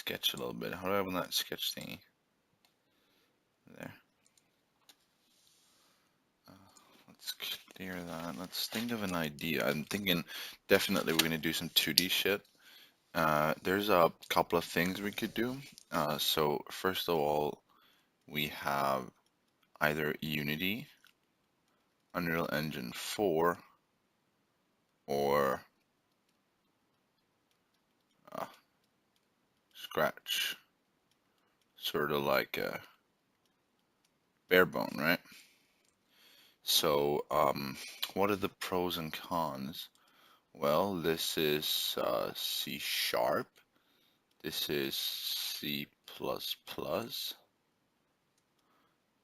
sketch a little bit. How do I open that sketch thingy? There. Let's clear that. Let's think of an idea. I'm thinking definitely we're gonna do some 2D shit. There's a couple of things we could do. So first of all, we have either Unity, Unreal Engine 4, or Scratch. Sort of like a bare bone, right? So, what are the pros and cons? Well, this is C sharp. This is C++.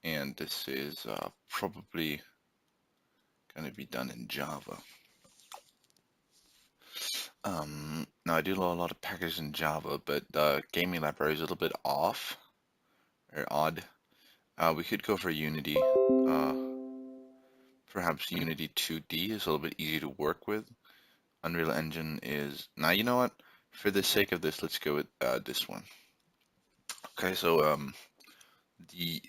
And this is probably going to be done in Java. Now I do know a lot of packages in Java, but the gaming library is a little bit off or odd. We could go for Unity. Perhaps Unity 2D is a little bit easier to work with. Unreal Engine is, now you know what? For the sake of this, let's go with this one. Okay, so the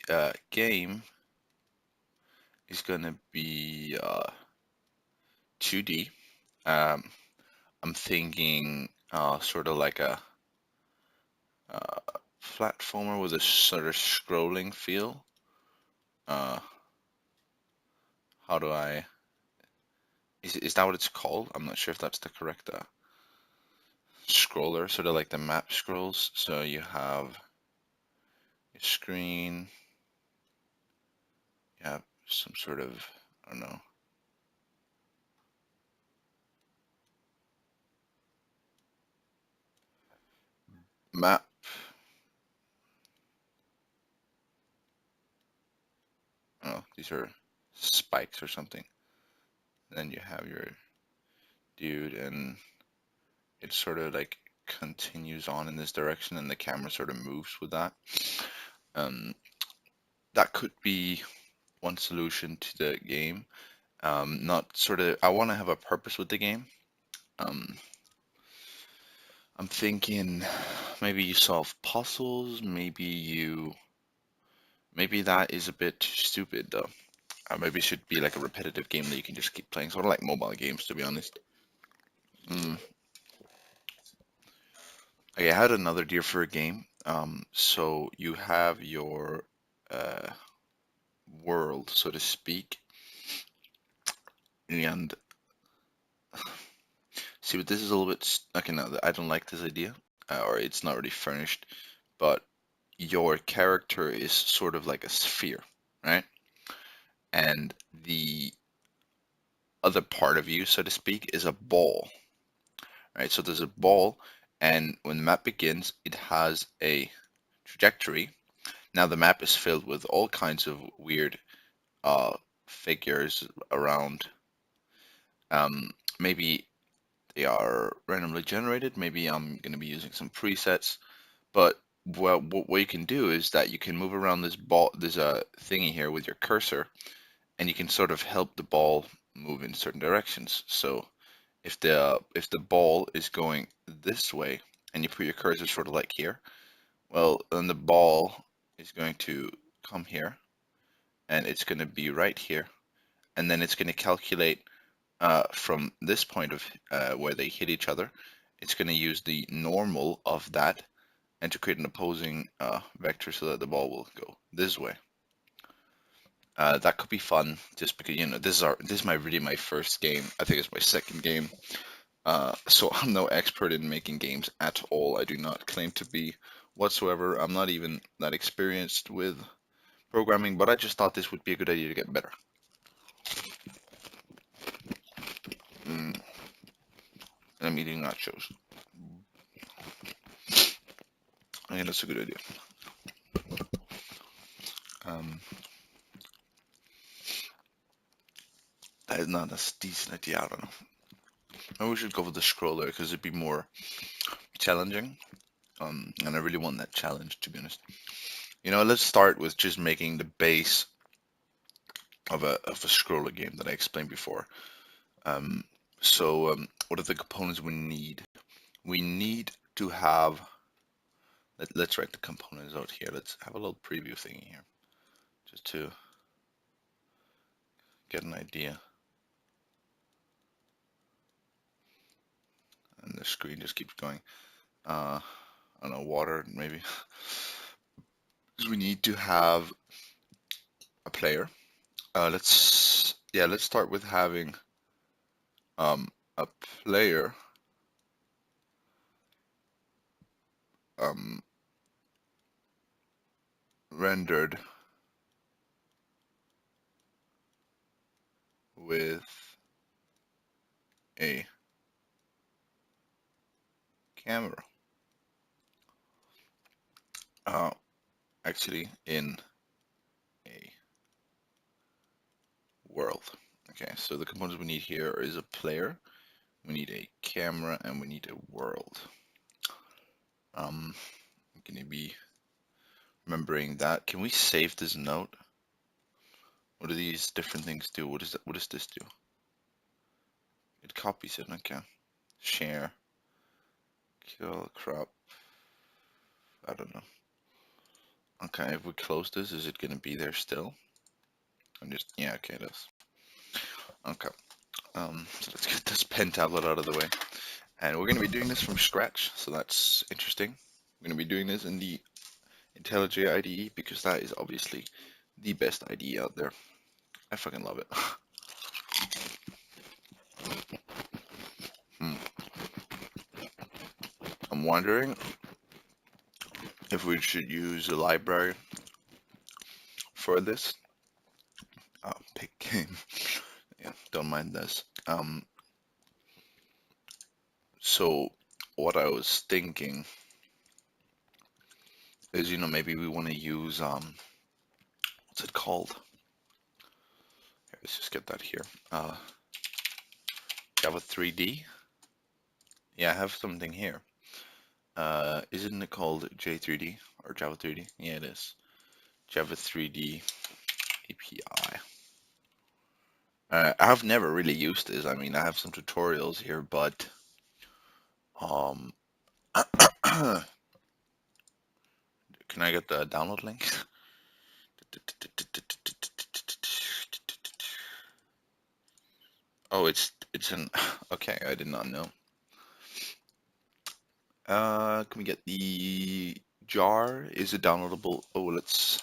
game is gonna be 2D. I'm thinking sort of like a platformer with a sort of scrolling feel. How do I? Is that what it's called? I'm not sure if that's the correct scroller, sort of like the map scrolls. So you have your screen, you have some sort of, I don't know, map. Oh, these are spikes or something. Then you have your dude, and it sort of like continues on in this direction, and the camera sort of moves with that. That could be one solution to the game. Not sort of, I want to have a purpose with the game. I'm thinking maybe you solve puzzles, maybe that is a bit stupid though. Maybe it should be like a repetitive game that you can just keep playing, sort of like mobile games, to be honest. Okay, I had another idea for a game. So you have your world, so to speak, and see, but this is a little bit okay. No, I don't like this idea, or it's not really furnished. But your character is sort of like a sphere, right? And the other part of you, so to speak, is a ball, right? So there's a ball, and when the map begins, it has a trajectory. Now the map is filled with all kinds of weird figures around. Maybe they are randomly generated. Maybe I'm going to be using some presets. But what you can do is that you can move around this ball, this thingy here with your cursor, and you can sort of help the ball move in certain directions. So if the ball is going this way, and you put your cursor sort of like here, well, then the ball is going to come here, and it's going to be right here, and then it's going to calculate from this point of where they hit each other. It's going to use the normal of that and to create an opposing vector so that the ball will go this way. That could be fun, just because this is really my first game. I think it's my second game. So I'm no expert in making games at all. I do not claim to be whatsoever. I'm not even that experienced with programming, but I just thought this would be a good idea to get better. I'm eating nachos. I think that's a good idea. That is not a decent idea. I don't know. Maybe we should go with the scroller because it'd be more challenging. And I really want that challenge, to be honest. Let's start with just making the base of a scroller game that I explained before. So what are the components we need? We need to have Let's write the components out here. Let's have a little preview thing here, just to get an idea. And the screen just keeps going. I don't know, water maybe. Because we need to have a player. Let's start with having a player um, rendered with a camera. Uh, Actually, in a world. Okay, so the components we need here is a player, we need a camera, and we need a world. I'm gonna be remembering that. Can we save this note? What do these different things do? What does this do? It copies it. Okay. Share. Kill. Crop. I don't know. Okay, if we close this, is it gonna be there still? Yeah, okay, it is. Okay. So let's get this pen tablet out of the way. And we're gonna be doing this from scratch, so that's interesting. We're gonna be doing this in the IntelliJ IDE because that is obviously the best IDE out there. I fucking love it. I'm wondering if we should use a library for this. Pick game. Yeah, don't mind this. So what I was thinking is, maybe we want to use what's it called? Here, let's just get that here. Java 3D. Yeah, I have something here. Isn't it called J3D or Java 3D? Yeah, it is. Java 3D API. I've never really used this. I mean, I have some tutorials here, but um, can I get the download link? Oh, it's an okay. I did not know. Can we get the jar? Is it downloadable? Oh, let's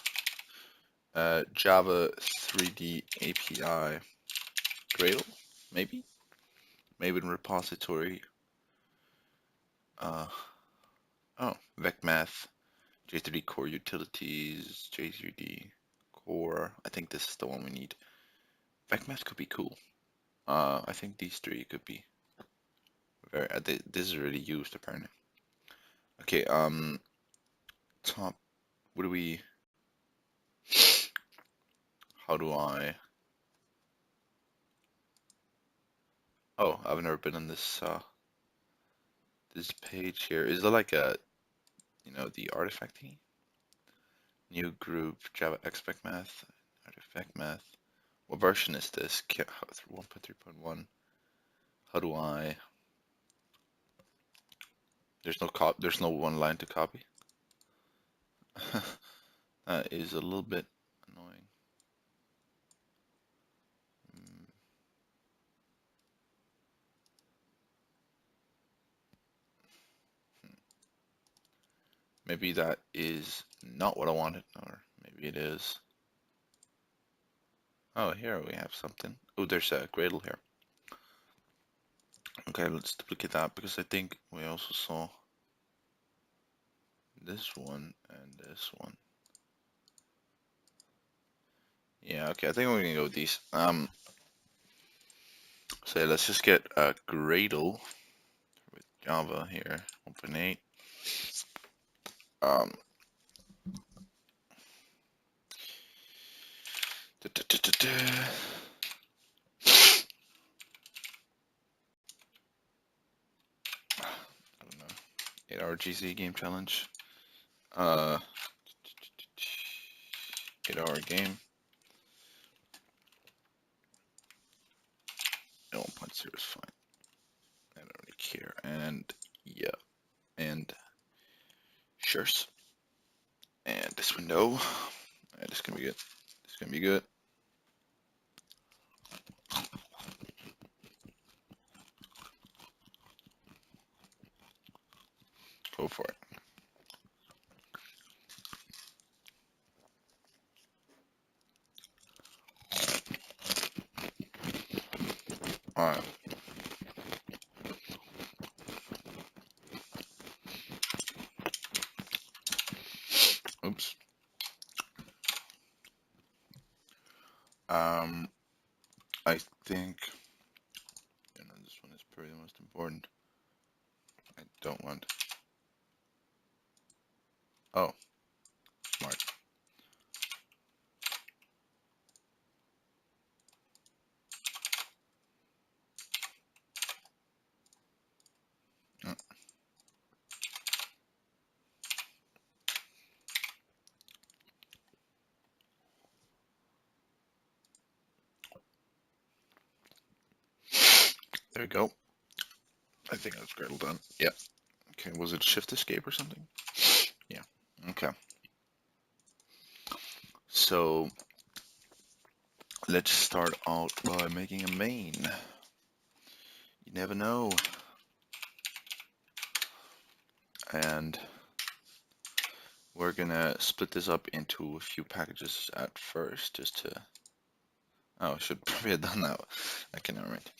Java 3D API Gradle, maybe in repository. Uh, oh, VecMath, J3D core utilities, J3D core. I think this is the one we need. VecMath could be cool. I think these three could be very. This is really used apparently. Okay. Top. What do we? How do I? Oh, I've never been on this page here. Is there like a, the artifact thingy? New group, Java expect math, artifact math. What version is this? 1.3.1. How do I? There's no one line to copy. That is a little bit annoying. Maybe that is not what I wanted, or maybe it is. Oh, here we have something. Oh, there's a Gradle here. Okay, let's duplicate that because I think we also saw this one and this one. Yeah, okay, I think we're gonna go with these. So let's just get a Gradle with Java here, 1.8. Um, da, da, da, da, da. I don't know. 8-hour GC game challenge. 8-hour game. 1.0 is fine. I don't really care. And yeah, and Sure. And this window. Alright, this is gonna be good. This is gonna be good. Go for it. Alright. Oops. Um, I think this one is probably the most important. I don't want. Oh, smart. Mm, There we go. I think that's great. Done. Yeah. Okay. Was it Shift Escape or something? Yeah. Okay. So let's start out by making a main. You never know. And we're gonna split this up into a few packages at first, just to. Oh, I should probably have done that. I can never mind.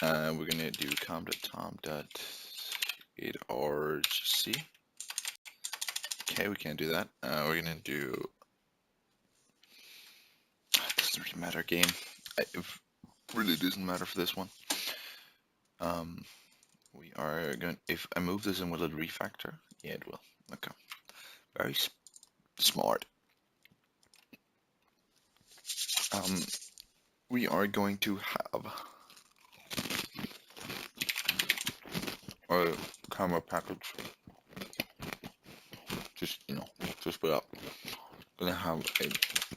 We're gonna do com.tom.8rgc. Okay, we can't do that. We're gonna do. It doesn't really matter. Game. It really doesn't matter for this one. We are going. If I move this in, will it refactor? Yeah, it will. Okay. Very smart. We are going to have a camera package. Just put up. Gonna have a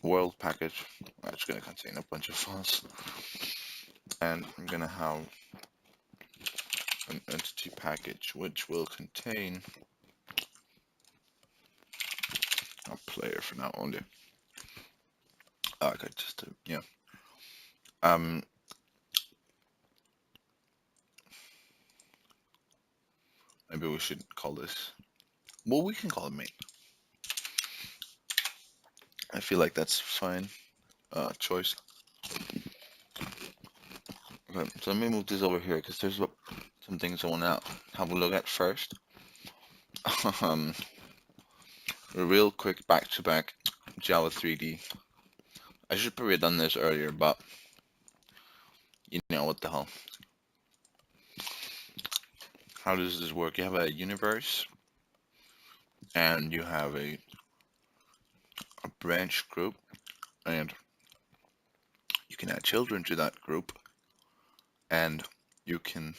world package that's gonna contain a bunch of files, and I'm gonna have an entity package which will contain a player for now only. Okay, just to, yeah. Maybe we should call this. Well, we can call it main. I feel like that's fine. Choice. Okay, so let me move this over here because there's some things I want to have a look at first. A real quick back-to-back Java 3D. I should probably have done this earlier, but you know what the hell. How does this work? You have a universe, and you have a branch group, and you can add children to that group, and you can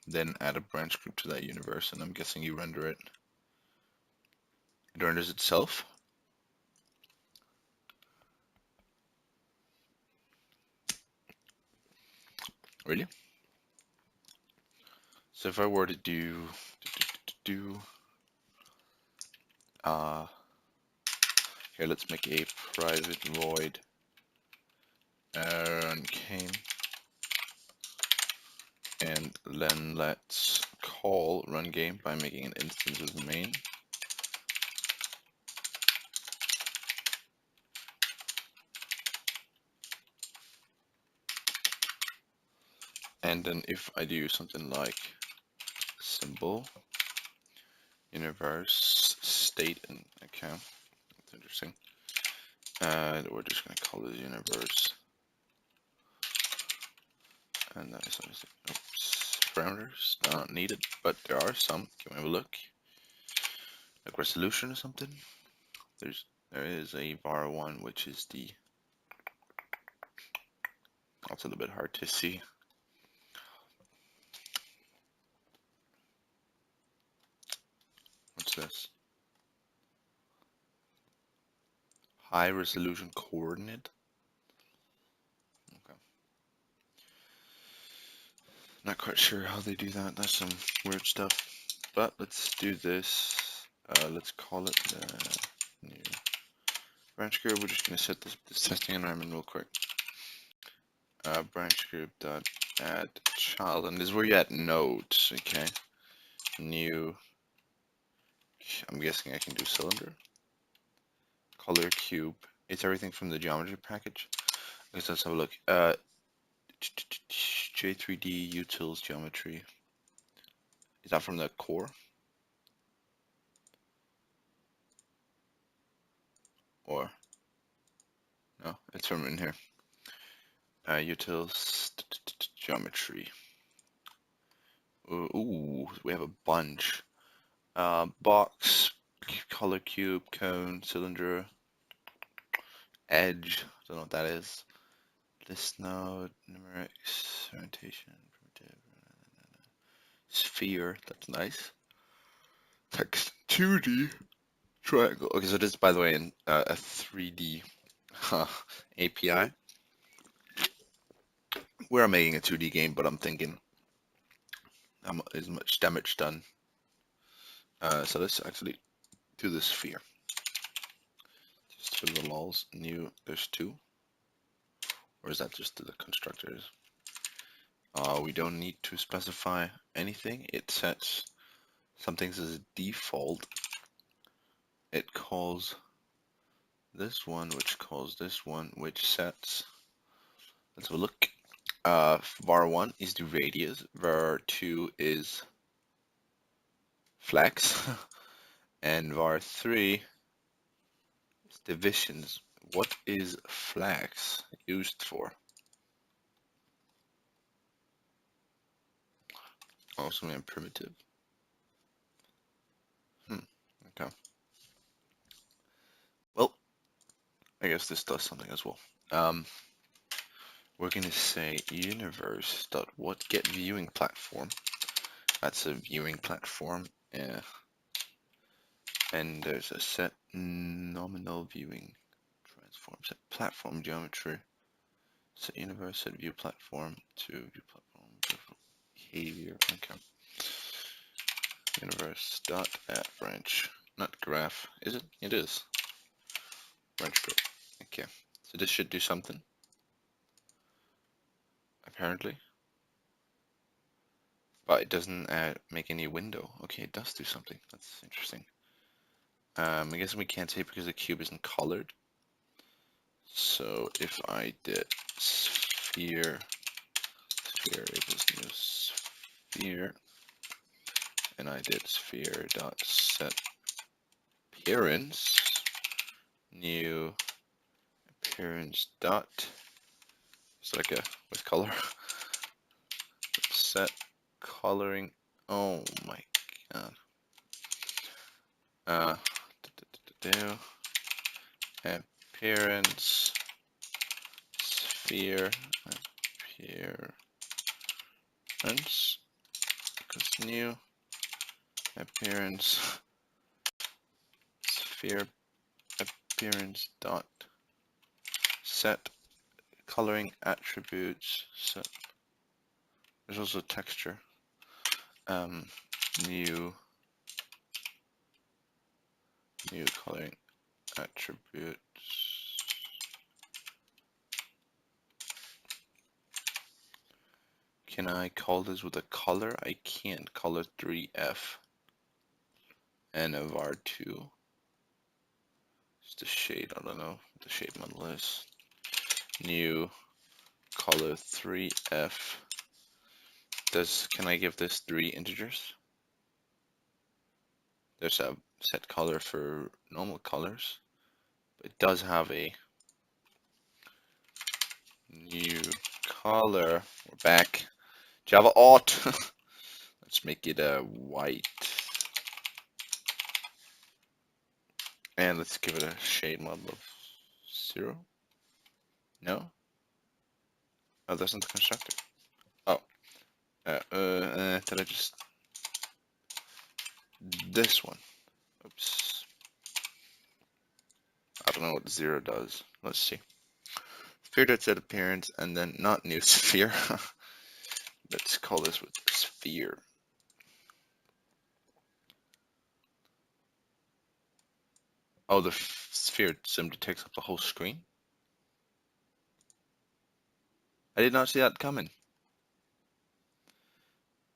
then add a branch group to that universe, and I'm guessing you render it. It renders itself. Really? So if I were to do here, let's make a private void run game, and then let's call run game by making an instance of the main. And then if I do something like symbol universe state, and okay, that's interesting. And we're just gonna call this universe, and that is obviously, oops, parameters not needed, but there are some. Can we have a look? Like resolution or something? There is a var1, which is the. That's a little bit hard to see. What's this? High resolution coordinate. Okay. Not quite sure how they do that. That's some weird stuff. but let's do this. Let's call it the new branch group. We're just going to set this testing environment real quick. Branch group dot add child, and this is where you add nodes. Okay, new. I'm guessing I can do cylinder, color cube. It's everything from the geometry package. Let's have a look. J3D utils geometry. Is that from the core? Or no, it's from in here. Utils geometry. Ooh, we have a bunch. Box, color cube, cone, cylinder, edge. Don't know what that is. List node, numerics, orientation, primitive, sphere. That's nice. Text 2D triangle. Okay, so this is, by the way, in a 3D API. We're making a 2D game, but I'm thinking is much damage done. So let's actually do the sphere. Just for the lols. New, there's two. Or is that just the constructors? We don't need to specify anything. It sets some things as a default. It calls this one, which calls this one, which sets. Let's have a look. Var1 is the radius. Var2 is flex. And Var3 is divisions. What is flex used for? Also in primitive. Okay. Well, I guess this does something as well. We're going to say universe.whatGetViewingPlatform. Viewing platform. That's a viewing platform. Yeah. And there's a set nominal viewing transform, set platform geometry, set universe, set view platform to view platform behavior. Okay. Universe dot at branch, not graph, is it? It is. Branch group. Okay. So this should do something. Apparently. But it doesn't make any window. Okay, it does do something. That's interesting. I guess we can't say because the cube isn't colored. So if I did sphere equals new sphere, and I did sphere dot set appearance, new appearance dot, it's like a with color, set coloring. Oh my god. Appearance sphere appearance equals new appearance sphere appearance dot set coloring attributes set. There's also texture. New coloring attributes. Can I call this with a color? I can't. Color 3F and a var2. It's the shade. I don't know what the shade model is. New color 3F. Can I give this 3 integers? There's a set color for normal colors, but it does have a new color. We're back. Java auth. Let's make it white. And let's give it a shade model of 0. No? Oh, that's not the constructor. Oh. Did I just... This one. Oops. I don't know what 0 does. Let's see. Sphere.set appearance and then not new sphere. Let's call this with sphere. Oh, the sphere simply takes up the whole screen? I did not see that coming.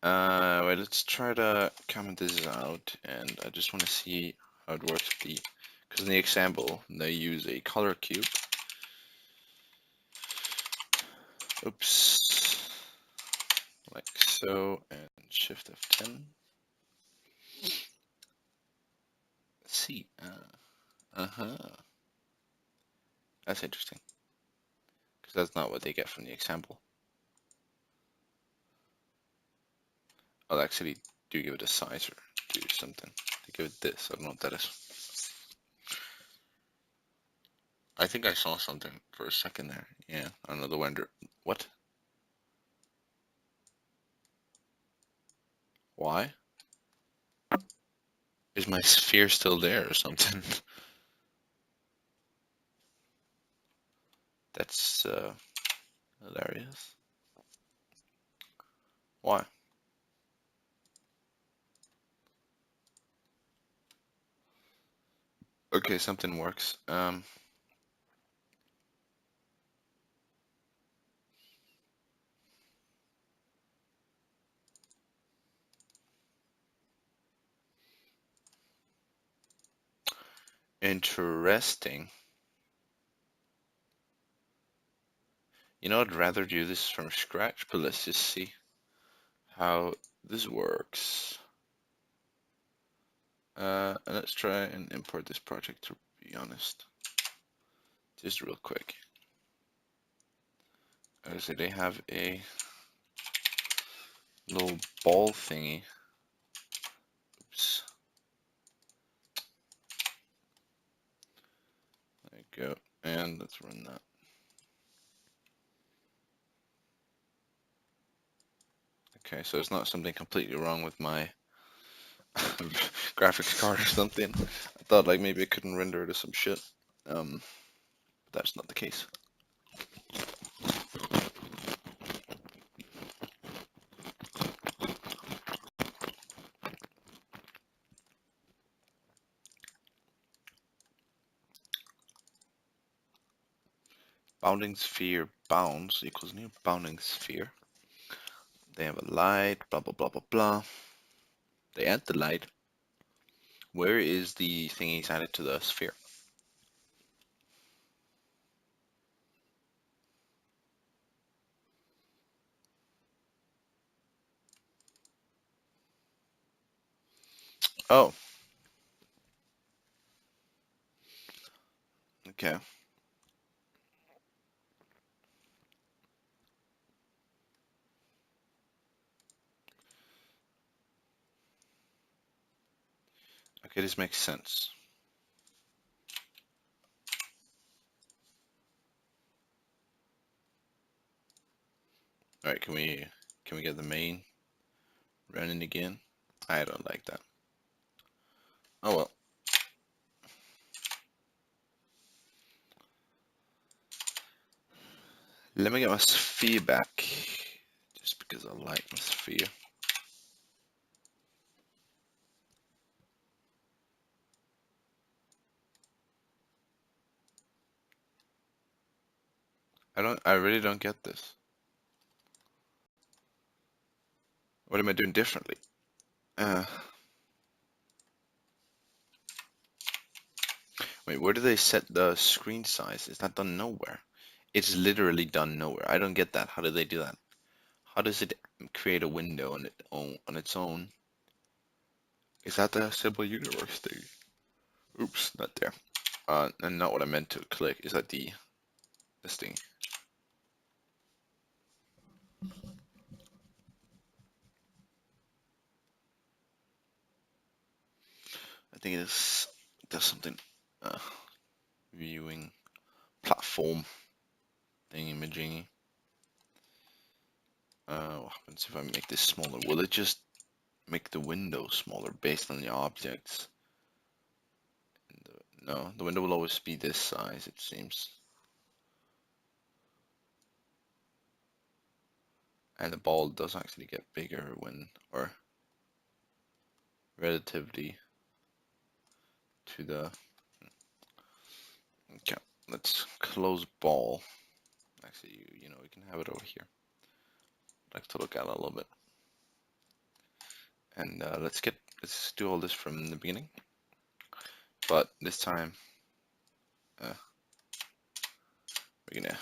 Wait, let's try to comment this out, and I just want to see how it works with the, because in the example, they use a color cube. Oops. Like so, and Shift F10. Let's see. Uh-huh. That's interesting, because that's not what they get from the example. I'll actually do give it a size or do something. To give it this. I don't know what that is. I think I saw something for a second there. Yeah, another render. What? Why? Is my sphere still there or something? That's hilarious. Why? Okay, something works. Interesting. You know, I'd rather do this from scratch, but let's just see how this works. And let's try and import this project, to be honest. Just real quick. So they have a little ball thingy. Oops. There you go. And let's run that. Okay, so it's not something completely wrong with my graphics card or something. I thought like maybe I couldn't render it or some shit. That's not the case. Bounding sphere bounds equals new bounding sphere. They have a light, blah blah blah blah blah. They add the light. Where is the thingies added to the sphere? Oh, okay. Okay, this makes sense. All right, can we get the main running again? I don't like that. Oh well. Let me get my sphere back, just because I like my sphere. I really don't get this. What am I doing differently? Wait, where do they set the screen size? Is that done nowhere? It's literally done nowhere. I don't get that. How do they do that? How does it create a window on its own? Is that the simple universe thing? Oops, not there. And not what I meant to click. Is that this thing? I think it does something. Uh, Viewing platform thing imaging. What happens if I make this smaller? Will it just make the window smaller based on the objects? No, the window will always be this size, it seems. And the ball does actually get bigger or relatively to the. Okay, let's close ball. Actually, we can have it over here. I'd like to look at it a little bit. And let's do all this from the beginning. But this time, we're gonna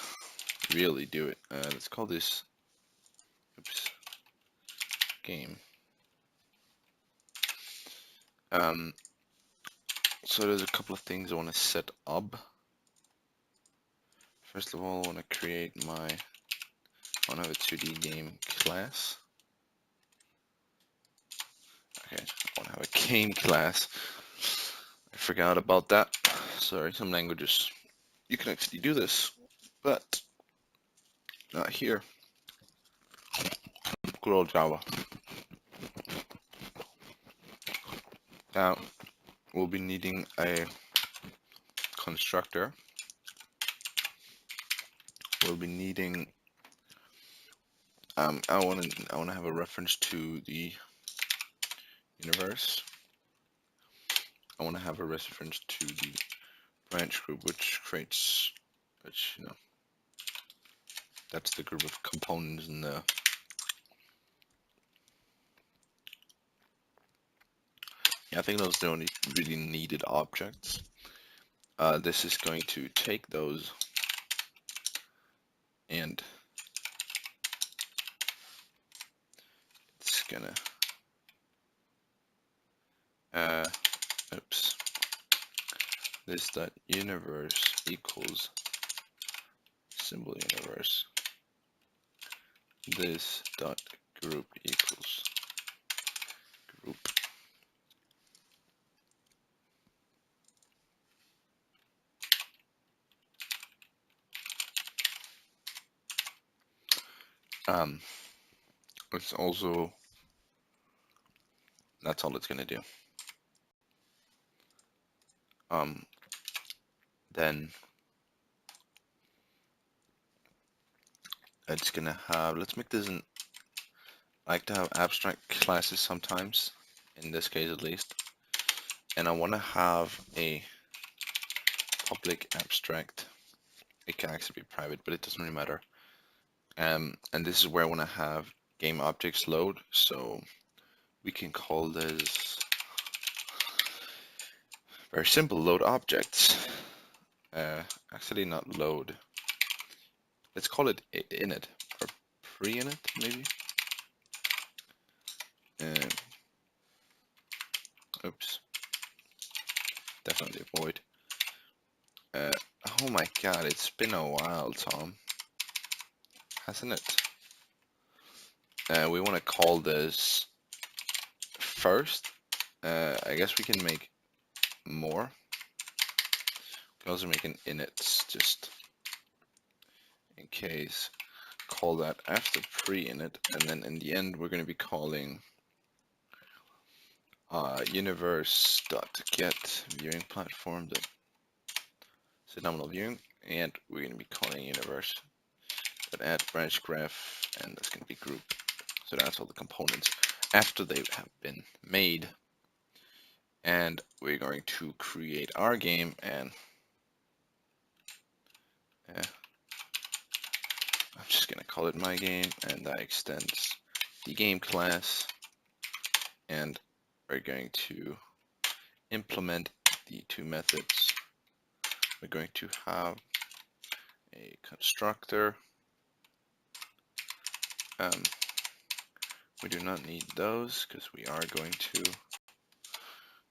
really do it. Let's call this, oops, game. So there's a couple of things I want to set up. First of all, I want to create I want to have a 2D game class. Okay, I want to have a game class. I forgot about that. Sorry, some languages you can actually do this, but not here. Good old Java. Now we'll be needing a constructor. We'll be needing. I want to have a reference to the universe. I want to have a reference to the branch group, which that's the group of components in the. Yeah, I think those are the only really needed objects. This is going to take those and it's gonna oops, this dot universe equals symbol universe. This dot group equals group. It's also, that's all it's gonna do. Then it's gonna have, let's make this I like to have abstract classes sometimes, in this case at least, and I want to have a public abstract. It can actually be private, but it doesn't really matter. And this is where I want to have game objects load, so we can call this very simple, load objects. Actually not load. Let's call it init or pre-init maybe. Oops. Definitely avoid. Oh my god, it's been a while, Tom. Hasn't it? We want to call this first. I guess we can make more. We can also make an init just in case. Call that after pre-init, and then in the end we're going to be calling universe.get viewing platform set nominal viewing, and we're going to be calling universe.add branch graph, and that's going to be group. So that's all the components after they have been made. And we're going to create our game, and I'm just going to call it my game, and that extends the game class, and we're going to implement the two methods. We're going to have a constructor. We do not need those because we are going to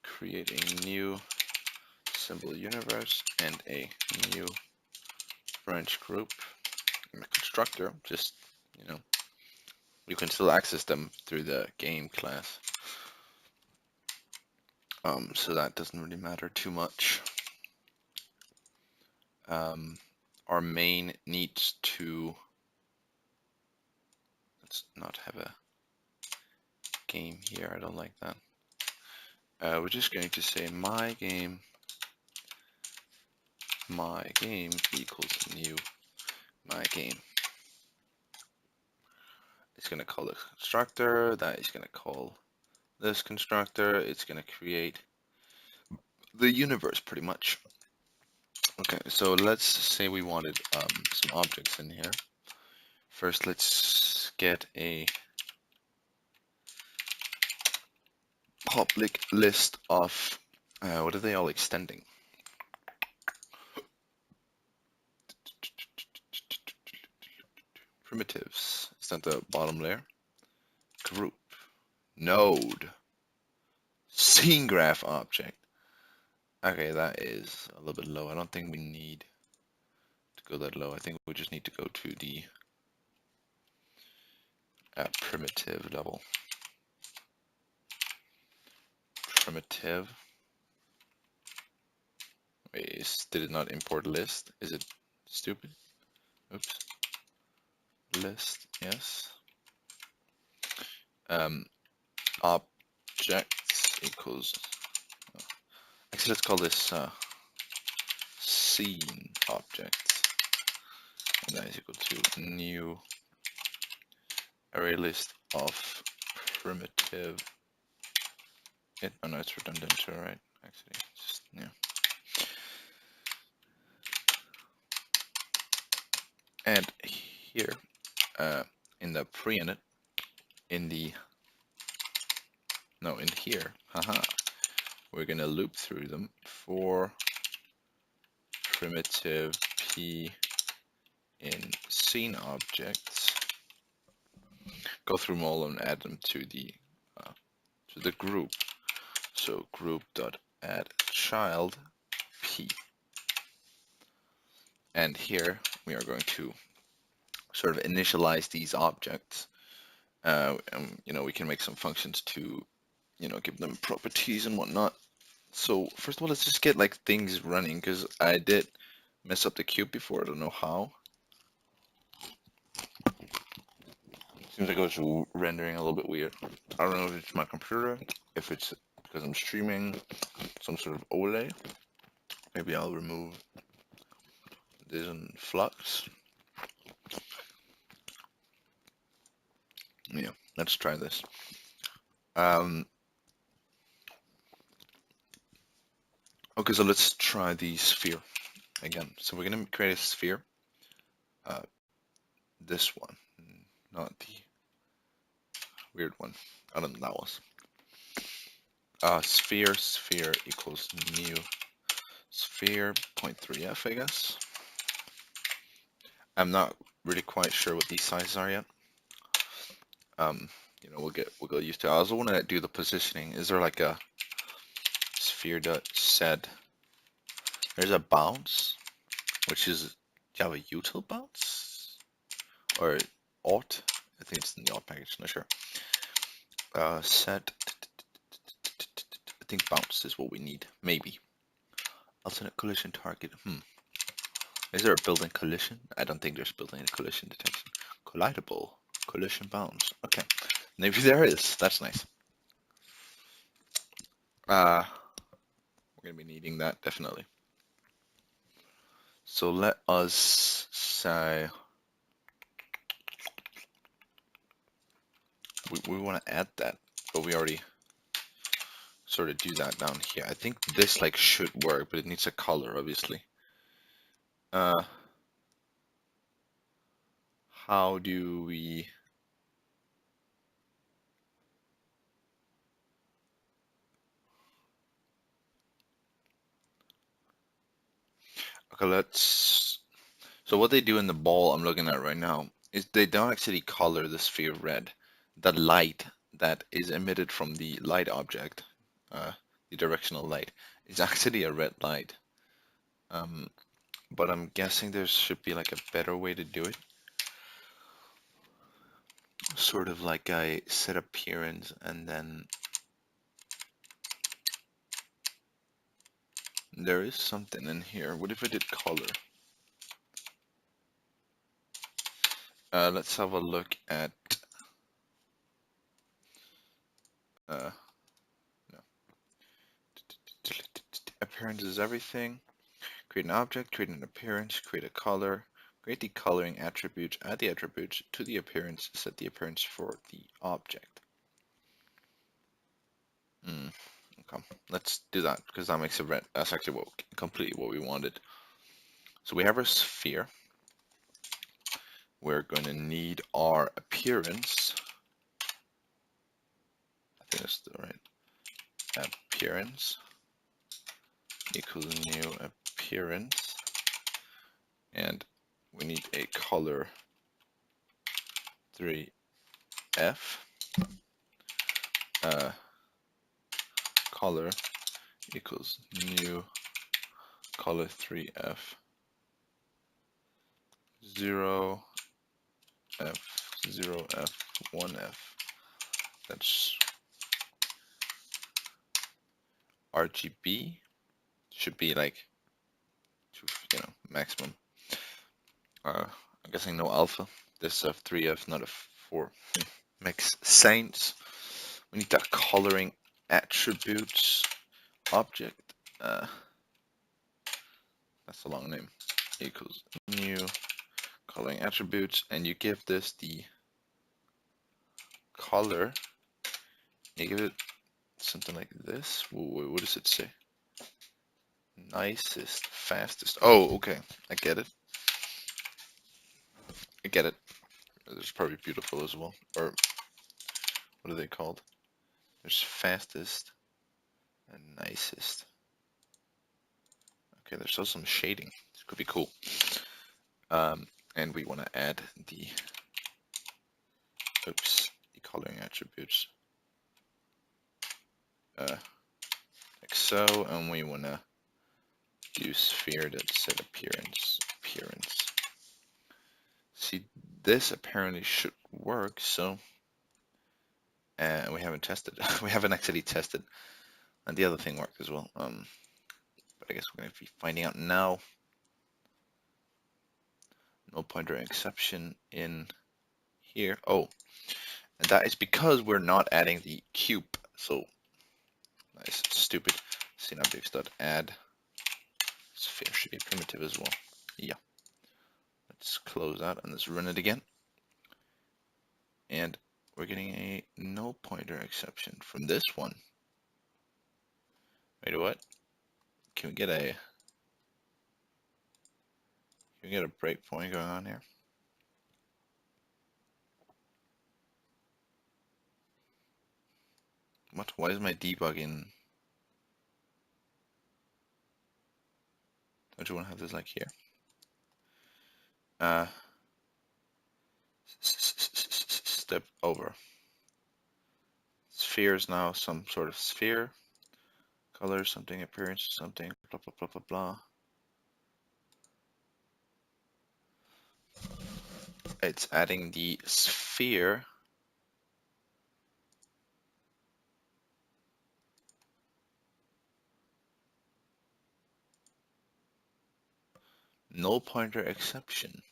create a new symbol universe and a new branch group in the constructor. Just, you can still access them through the game class. So that doesn't really matter too much. Our main needs to, let's not have a game here, I don't like that. We're just going to say my game equals new my game. It's going to call this constructor, that is going to call this constructor, it's going to create the universe pretty much. Okay, so let's say we wanted some objects in here. First, let's get a public list of what are they all extending? Primitives. Is that the bottom layer? Group. Node. Scene graph object. Okay, that is a little bit low. I don't think we need to go that low. I think we just need to go to the primitive level. Primitive. Wait, did it not import list? Is it stupid? Oops. List, yes. Objects equals. Actually, let's call this scene objects. And that is equal to new array list of primitive. Oh no, it's redundant, right? Actually, just yeah. And here, in the pre-init, in here, haha, we're gonna loop through them for primitive p in scene objects. Go through them all and add them to the group. So group.add child p. And here we are going to sort of initialize these objects. And, we can make some functions to, give them properties and whatnot. So first of all, let's just get like things running because I did mess up the cube before. I don't know how. Seems like it was rendering a little bit weird. I don't know if it's my computer, if it's because I'm streaming some sort of overlay. Maybe I'll remove this in flux. Yeah, let's try this. Okay, so let's try the sphere again. So we're gonna create a sphere. This one, not the weird one. I don't know what that was. Sphere equals new sphere 0.3f, I guess. I'm not really quite sure what these sizes are yet. We'll get used to it. I also want to do the positioning. Is there like a sphere.set? There's a bounce, which is, do you have a util bounce? Or aught? I think it's in the aught package, not sure. Set, I think bounce is what we need, maybe. Alternate collision target, Is there a built-in collision? I don't think there's built-in collision detection. Collidable, collision bounce, okay. Maybe there is, that's nice. We're gonna be needing that, definitely. So let us say, we want to add that, but we already sort of do that down here. I think this like should work, but it needs a color, obviously. How do we? Okay, let's. So what they do in the ball I'm looking at right now is they don't actually color the sphere red. The light that is emitted from the light object, the directional light, is actually a red light. But I'm guessing there should be like a better way to do it. Sort of like a set appearance and then there is something in here. What if I did color? Let's have a look at no. Appearance is everything. Create an object, create an appearance, create a color, create the coloring attributes, add the attributes to the appearance, set the appearance for the object. Okay, let's do that because that makes it red. That's actually completely what we wanted. So we have our sphere. We're going to need our appearance. I think that's the right appearance equals new appearance, and we need a color 3f. Color equals new color 3f 0f 0f 1f. That's RGB. Should be like maximum. I'm guessing no alpha. This f 3f, not a 4. Makes sense. We need that coloring attributes object. That's a long name. Equals new coloring attributes, and you give this the color. You give it something like this. What does it say? Nicest, fastest. Oh, okay. I get it. I get it. There's probably beautiful as well. Or what are they called? There's fastest and nicest. Okay, there's also some shading. This could be cool. And we want to add the coloring attributes like so, and we want to use sphere that set appearance. See, this apparently should work, so we haven't tested. We haven't actually tested, and the other thing worked as well. But I guess we're going to be finding out now. No pointer exception in here. Oh, and that is because we're not adding the cube. So nice, stupid. Synaptics.add sphere should be primitive as well. Yeah. Let's close out and let's run it again. And we're getting a no pointer exception from this one. Wait, what? Can we get a breakpoint going on here? What? Why is my debugging? Don't you want to have this like here? Step over. Sphere is now some sort of sphere. Color, something, appearance, something, blah, blah, blah, blah, blah. It's adding the sphere. Null pointer exception.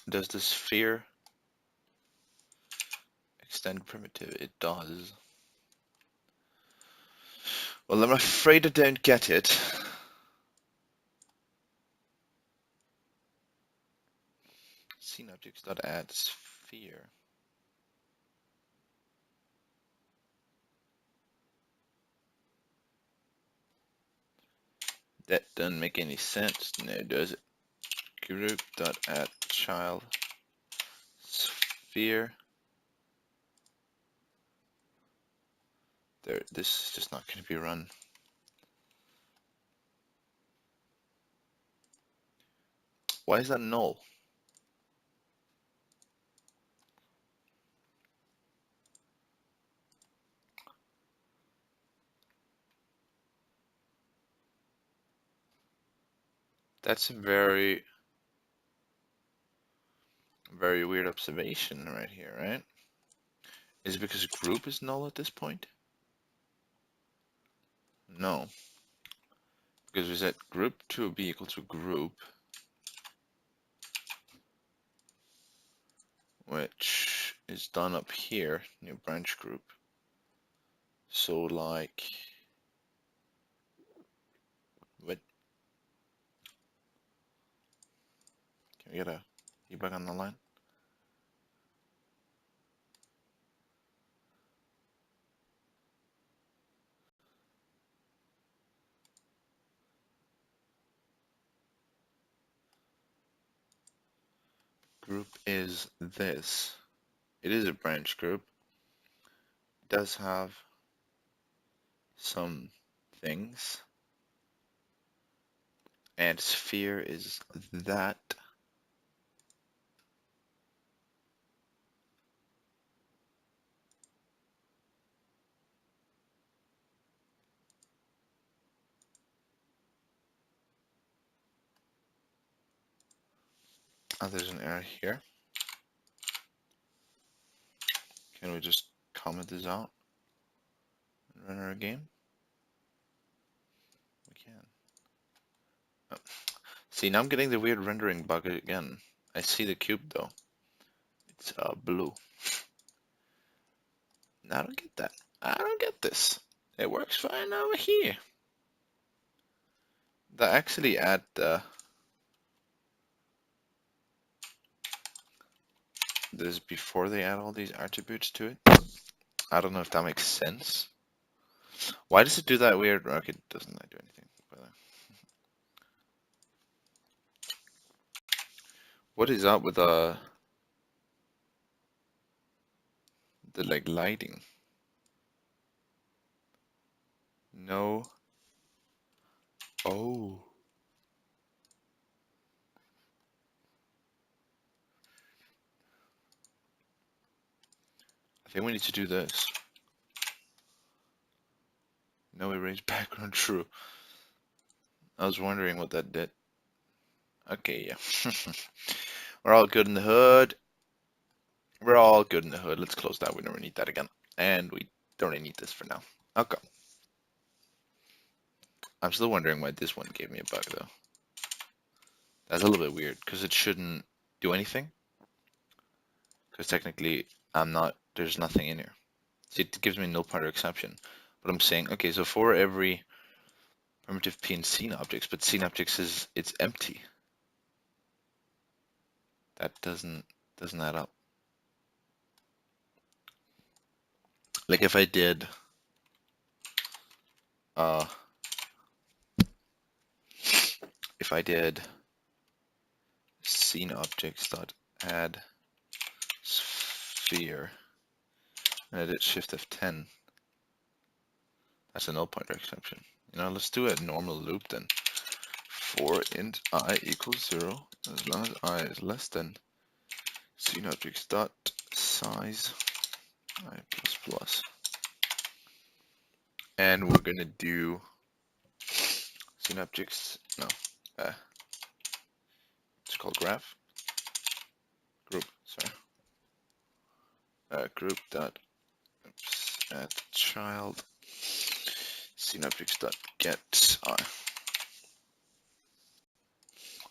Does the sphere extend primitive? It does. Well, I'm afraid I don't get it. Scene_objects.add sphere. That doesn't make any sense. No, does it? Group.add child sphere. There, this is just not going to be run. Why is that null? That's a very, very weird observation right here, right? Is it because group is null at this point? No. Because we set group to be equal to group, which is done up here, new branch group. So like, what? Can we get a debug on the line? group is this. It is a branch group. It does have some things. And sphere is that. Oh, there's an error here. Can we just comment this out and run our game? We can. Oh. See, now I'm getting the weird rendering bug again. I see the cube though. It's blue. I don't get that. I don't get this. It works fine over here. They actually add this before they add all these attributes to it. I don't know if that makes sense. Why does it do that weird? Okay, it doesn't do anything. What is up with the like lighting? No. Oh. I think we need to do this. No erase background, true. I was wondering what that did. Okay, yeah. We're all good in the hood. We're all good in the hood. Let's close that. We don't need that again. And we don't really need this for now. Okay. I'm still wondering why this one gave me a bug though. That's a little bit weird because it shouldn't do anything. Because technically there's nothing in here. See, it gives me null pointer exception. But I'm saying, okay, so for every primitive p in scene objects, but scene objects it's empty. That doesn't add up. Like if I did scene objects dot add sphere and I did shift F10, that's a null pointer exception. Let's do a normal loop then. For int I equals 0, as long as I is less than scene objects dot size I plus plus. And we're gonna do scene objects, no, it's called graph, group, sorry. Group dot add child scene objects dot get I.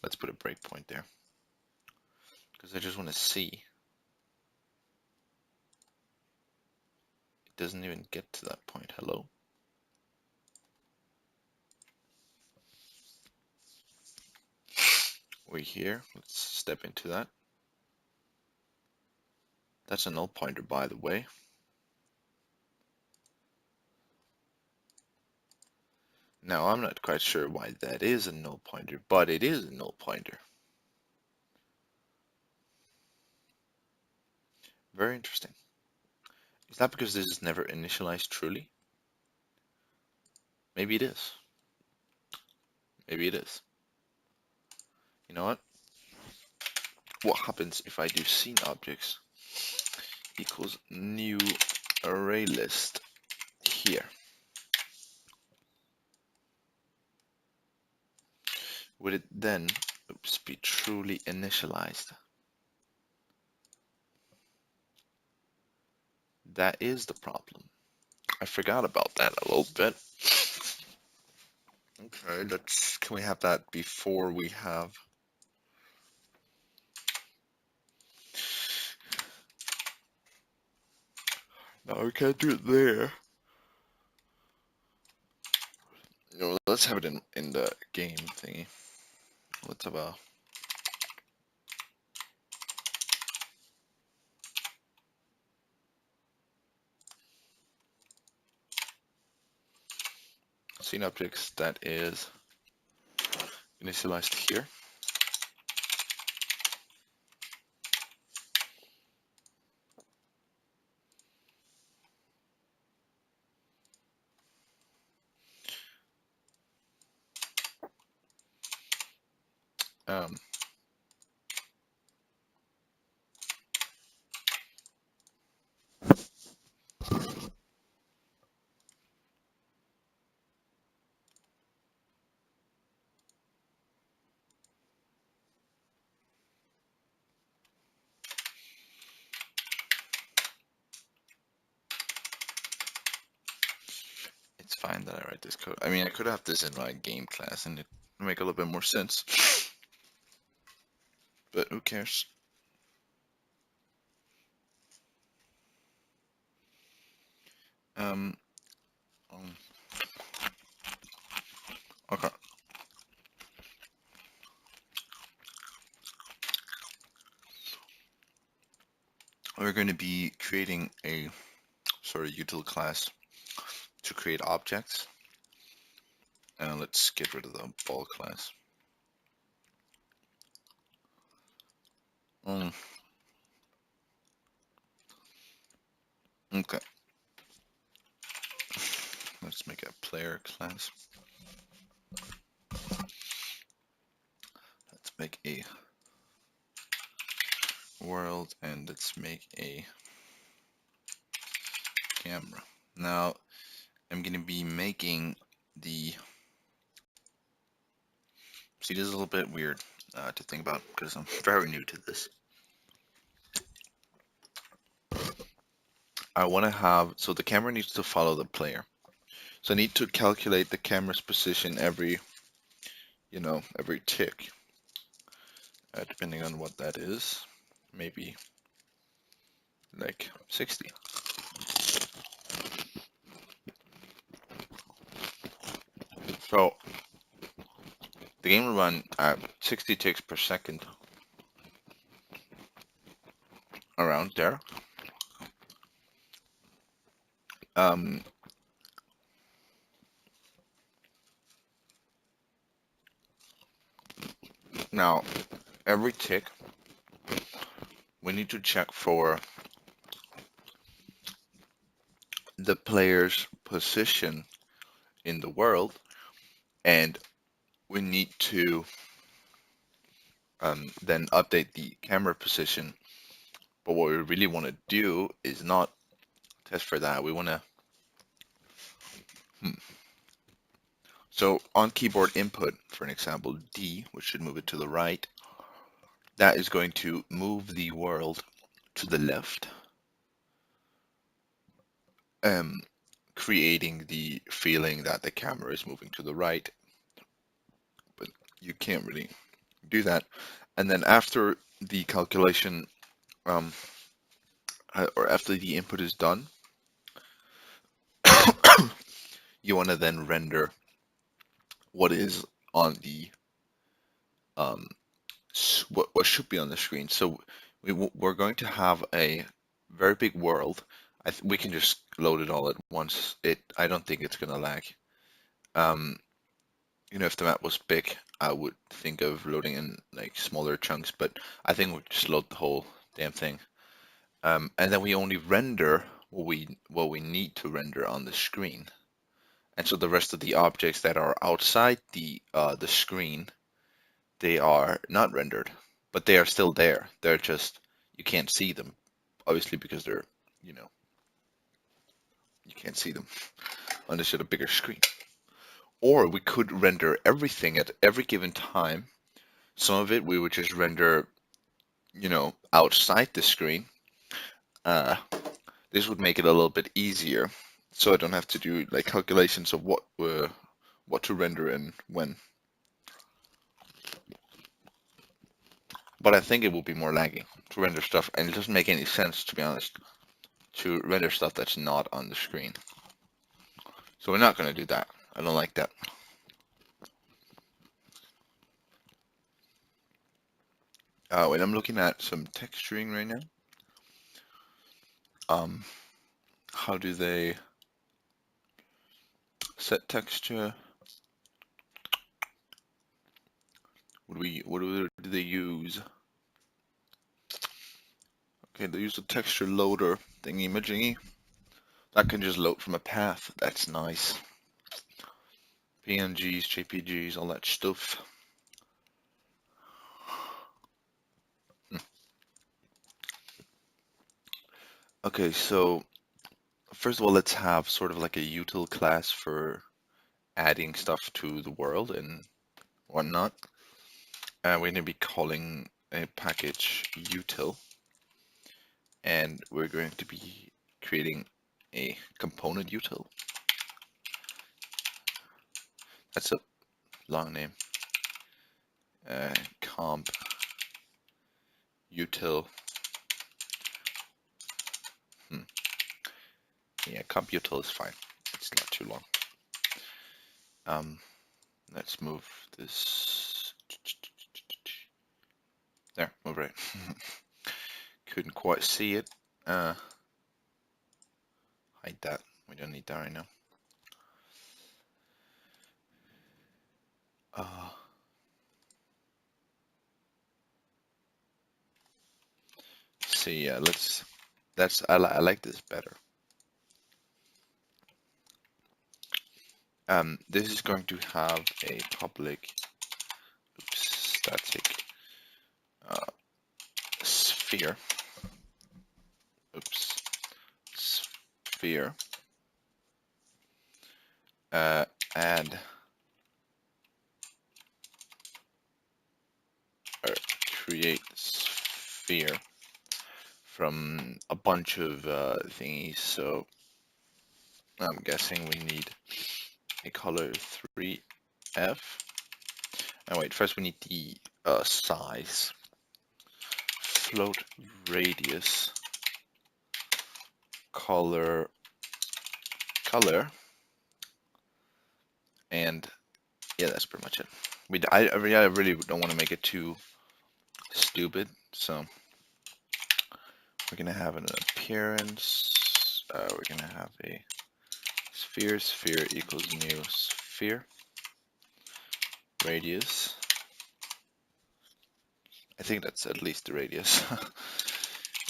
Let's put a breakpoint there because I just want to see. It doesn't even get to that point. Hello. We're here. Let's step into that. That's a null pointer, by the way. Now, I'm not quite sure why that is a null pointer, but it is a null pointer. Very interesting. Is that because this is never initialized truly? Maybe it is. Maybe it is. You know what? What happens if I do scene objects equals new array list here? Would it then, be truly initialized? That is the problem. I forgot about that a little bit. Okay, can we have that before we have? No, we can't do it there. Let's have it in the game thingy. Let's have a scene objects that is initialized here. Um, it's fine that I write this code. I mean, I could have this in my game class and it would make a little bit more sense. But who cares? Um, um, okay. We're going to be creating a sort of util class to create objects. And let's get rid of the ball class. Um, okay. Let's make a player class. Let's make a world and let's make a camera. Now I'm going to be making the, see, this is a little bit weird to think about because I'm very new to this. I want to have, so the camera needs to follow the player. So I need to calculate the camera's position every, every tick, depending on what that is, maybe like 60. So the game will run at 60 ticks per second, around there. Um, Now, every tick, we need to check for the player's position in the world, and we need to then update the camera position. But what we really want to do is not test for that. We want to, so on keyboard input, for an example, D, which should move it to the right, that is going to move the world to the left, creating the feeling that the camera is moving to the right, but you can't really do that. And then after the calculation, or after the input is done, you want to then render what is on the what should be on the screen. So we're going to have a very big world. We can just load it all at once. I don't think it's gonna lag. Um, if the map was big, I would think of loading in like smaller chunks, but I think we'll just load the whole damn thing. And then we only render what we need to render on the screen. And so the rest of the objects that are outside the screen, they are not rendered, but they are still there. They're just, you can't see them, obviously, because they're, you know, you can't see them unless you have a bigger screen. Or we could render everything at every given time. Some of it we would just render, outside the screen. Uh, this would make it a little bit easier, so I don't have to do like calculations of what to render and when. But I think it will be more laggy to render stuff, and it doesn't make any sense, to be honest, to render stuff that's not on the screen. So we're not going to do that. I don't like that. When I'm looking at some texturing right now, how do they set texture? What do they use? Okay, they use a texture loader thingy majingy. That can just load from a path. That's nice. PNGs, JPGs, all that stuff. Okay, so first of all, let's have sort of like a util class for adding stuff to the world and whatnot. We're going to be calling a package util, and we're going to be creating a component util. That's a long name. Comp util. Yeah, comp util is fine. It's not too long. Let's move this. There, move right. Couldn't quite see it. Hide that. We don't need that right now. See, yeah, I like this better. This is going to have a public static sphere. Sphere. Add or create sphere from a bunch of thingies. So I'm guessing we need a color 3F. And wait, first we need the size. Float radius color, and yeah, that's pretty much it. I really don't want to make it too stupid, so we're gonna have an appearance. We're gonna have a sphere. Sphere equals new sphere. Radius. I think that's at least the radius.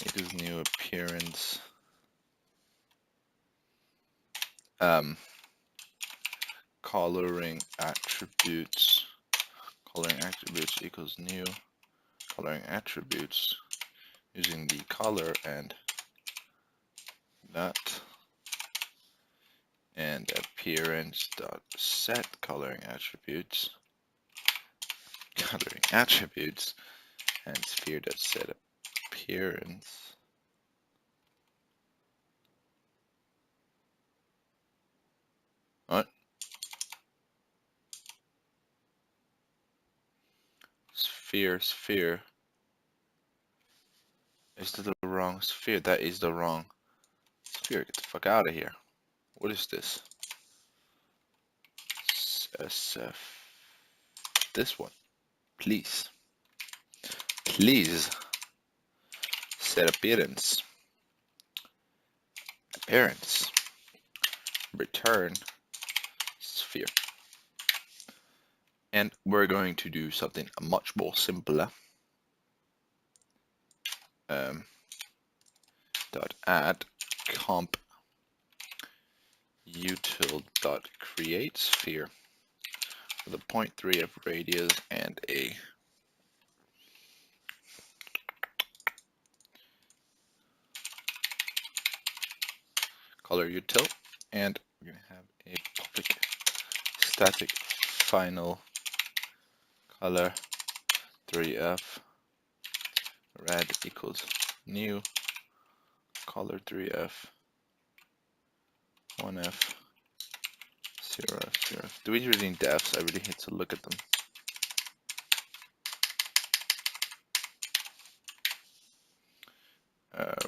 Equals new appearance. Coloring attributes. Coloring attributes equals new coloring attributes using the color and that, and appearance dot set coloring attributes and sphere dot set appearance. What? Sphere. Is that the wrong sphere? That is the wrong sphere. Get the fuck out of here. What is this? SF. This one. Please. Please. Set appearance. Appearance. Return sphere. And we're going to do something much more simpler. Dot add comp util dot create sphere with a 0.3 of radius and a color util, and we're going to have a public static final color 3F red equals new color 3F 1F 0F 0F. Do we really need defs? I really hate to look at them.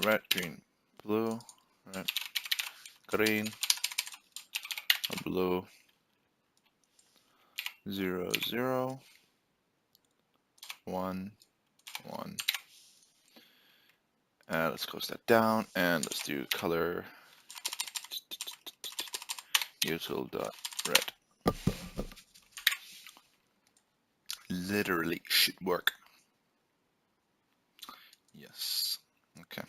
Red, green, blue, red, green, blue, 0, 0, 1, 1. Let's close that down and let's do color util dot red. Literally should work. Yes. Okay.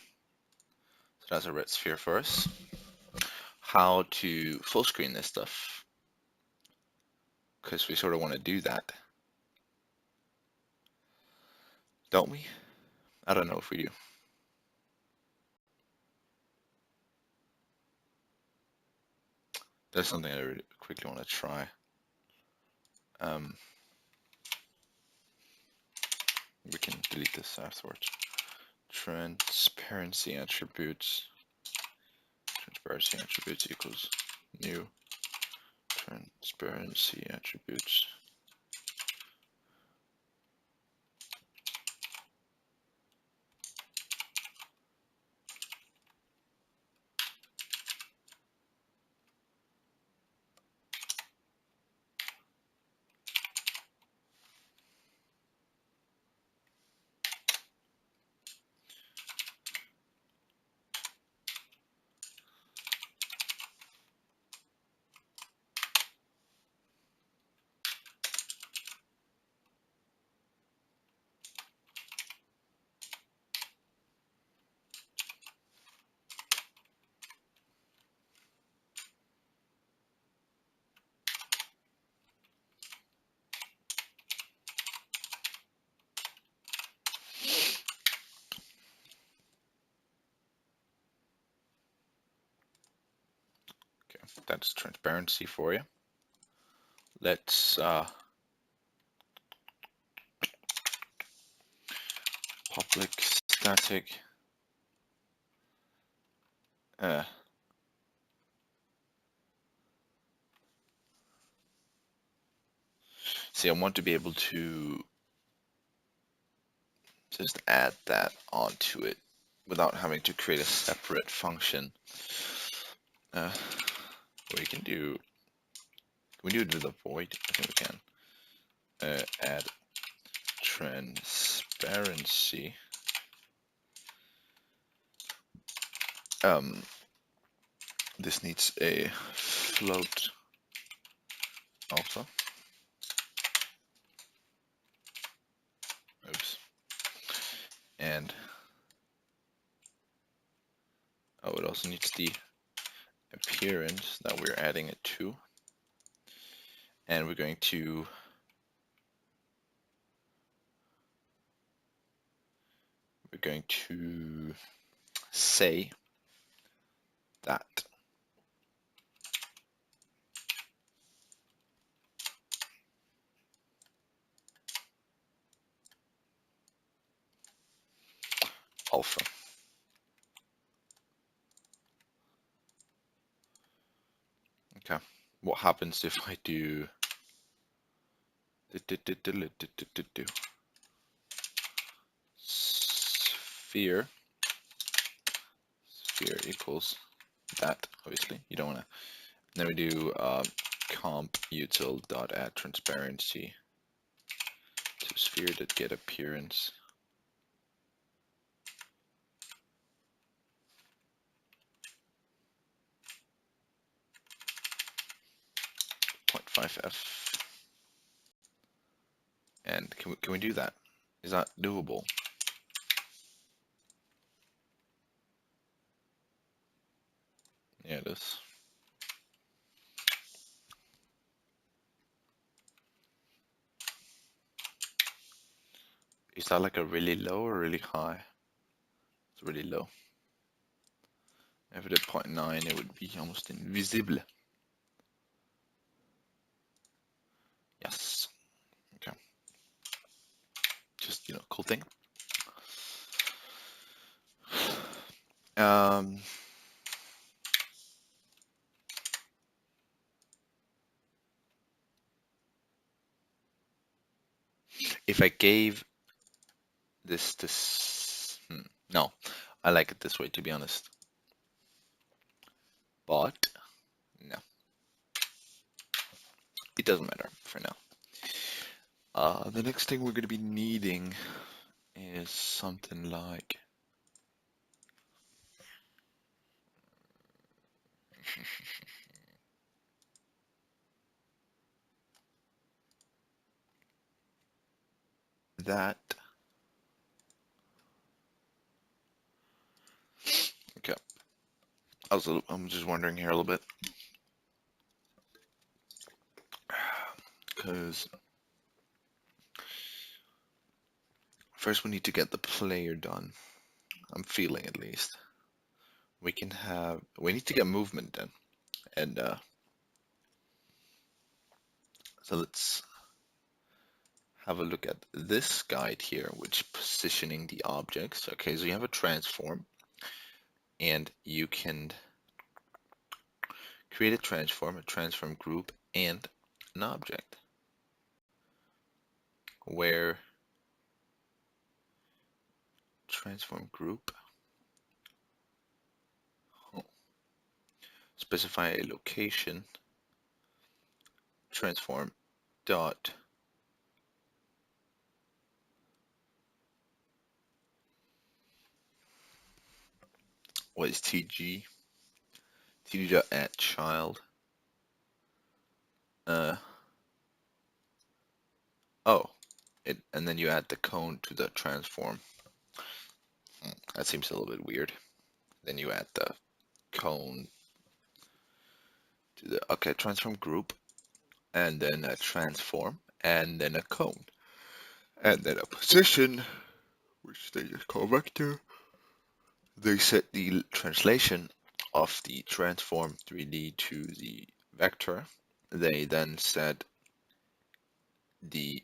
So that's a red sphere for us. How to full screen this stuff? Because we sort of want to do that, don't we? I don't know if we do. That's something I really quickly want to try. We can delete this afterwards. Transparency attributes. Transparency attributes equals new transparency attributes. Okay, that's transparency for you. Let's public static see, I want to be able to just add that onto it without having to create a separate function. We can do it with a void? I think we can. Add transparency. This needs a float alpha. Oops. And it also needs the appearance that we're adding it to. And we're going to say that alpha. Okay. What happens if I do sphere equals that? Obviously, you don't want to. Then we do comp util dot add transparency to sphere dot get appearance. 0.5f. And can we do that? Is that doable? Yeah, it is. Is that like a really low or really high? It's really low. If it did 0.9, it would be almost invisible. Yes. Okay. Just, cool thing. If I gave this, no, I like it this way, to be honest. But no, it doesn't matter for now. The next thing we're going to be needing is something like that. Okay. I'm just wondering here a little bit, because first we need to get the player done. I'm feeling at least. We need to get movement done, and So let's have a look at this guide here, which positioning the objects. Okay, so you have a transform, and you can create a transform group, and an object where transform group, specify a location, transform dot what is tg dot add child, oh, and then you add the cone to the transform. That seems a little bit weird. Then you add the cone to the, okay, transform group, and then a transform, and then a cone, and then a position, which they just call vector. They set the translation of the transform 3D to the vector. They then set the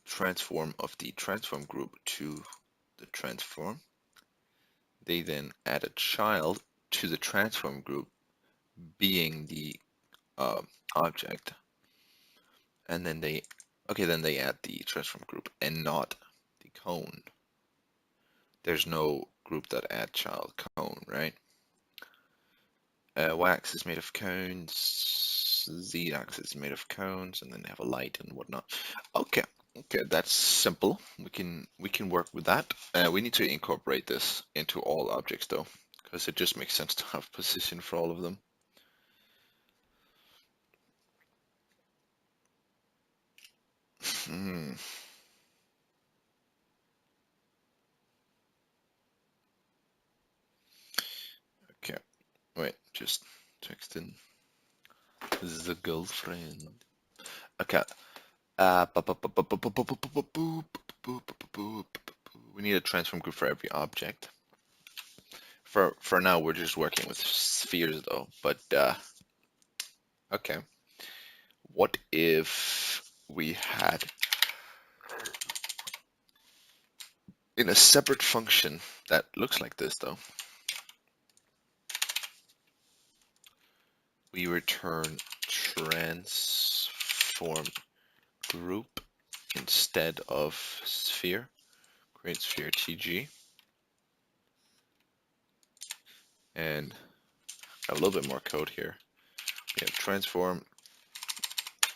transform of the transform group to the transform. They then add a child to the transform group, being the object, and then they add the transform group and not the cone. There's no group that add child cone, right? Y-axis is made of cones, Z-axis is made of cones, and then they have a light and whatnot. Okay, that's simple. We can work with that. We need to incorporate this into all objects though, because it just makes sense to have position for all of them. Okay, wait, just texting the girlfriend. Okay. We need a transform group for every object. For now, we're just working with spheres though. But okay, what if we had in a separate function that looks like this though? We return transform group instead of sphere. Create sphere TG. And I have a little bit more code here. We have transform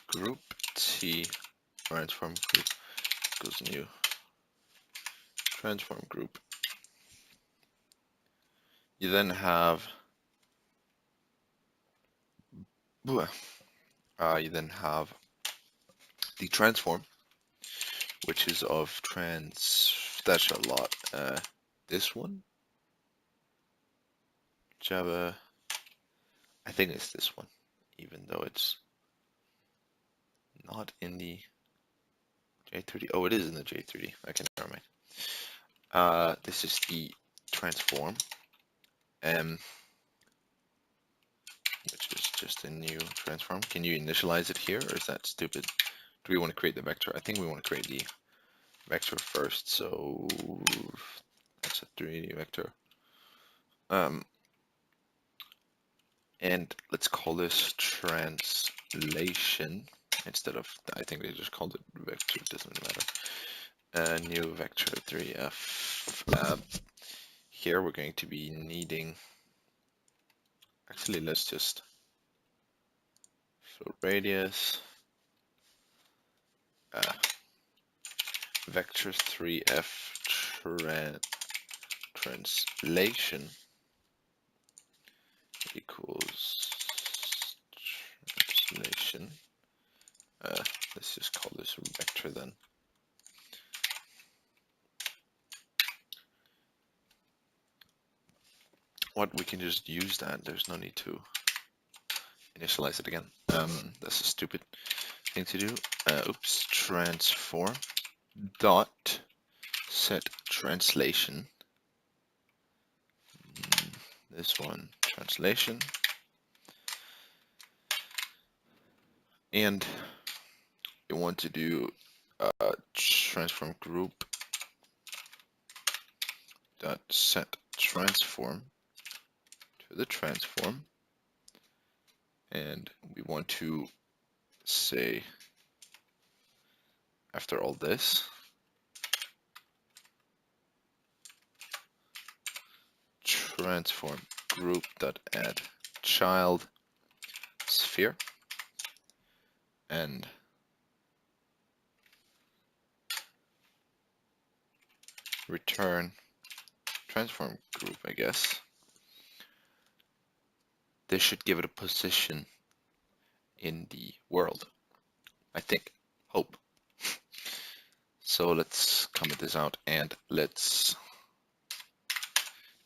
group T transform group goes new transform group. You then have the transform, which is of that's a lot. This one, Java, I think it's this one, even though it's not in the J3D. Oh, it is in the J3D. Okay, never mind. This is the transform, which is just a new transform. Can you initialize it here, or is that stupid? Do we want to create the vector? I think we want to create the vector first, so that's a 3D vector. And let's call this translation instead of, I think they just called it vector, it doesn't matter. New vector 3f. Here we're going to be needing, actually let's just float radius, vector 3f translation equals translation. Let's just call this vector then. What, we can just use that. There's no need to initialize it again. That's a stupid thing to do. Oops, transform dot set translation. This one, translation. And you want to do transform group dot set transform to the transform, and we want to say after all this transform group dot add child sphere, and return transform group, I guess. This should give it a position in the world, I think. Hope. So let's comment this out and let's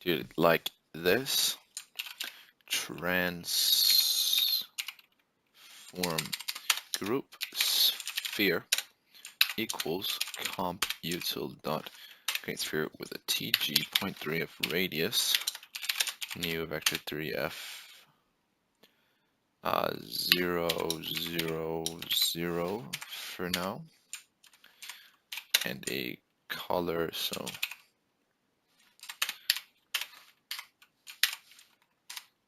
do it like this. Transform group sphere equals comp util dot create sphere with a tg.3 of radius, new vector 3f 0, 0, 0 for now, and a color, so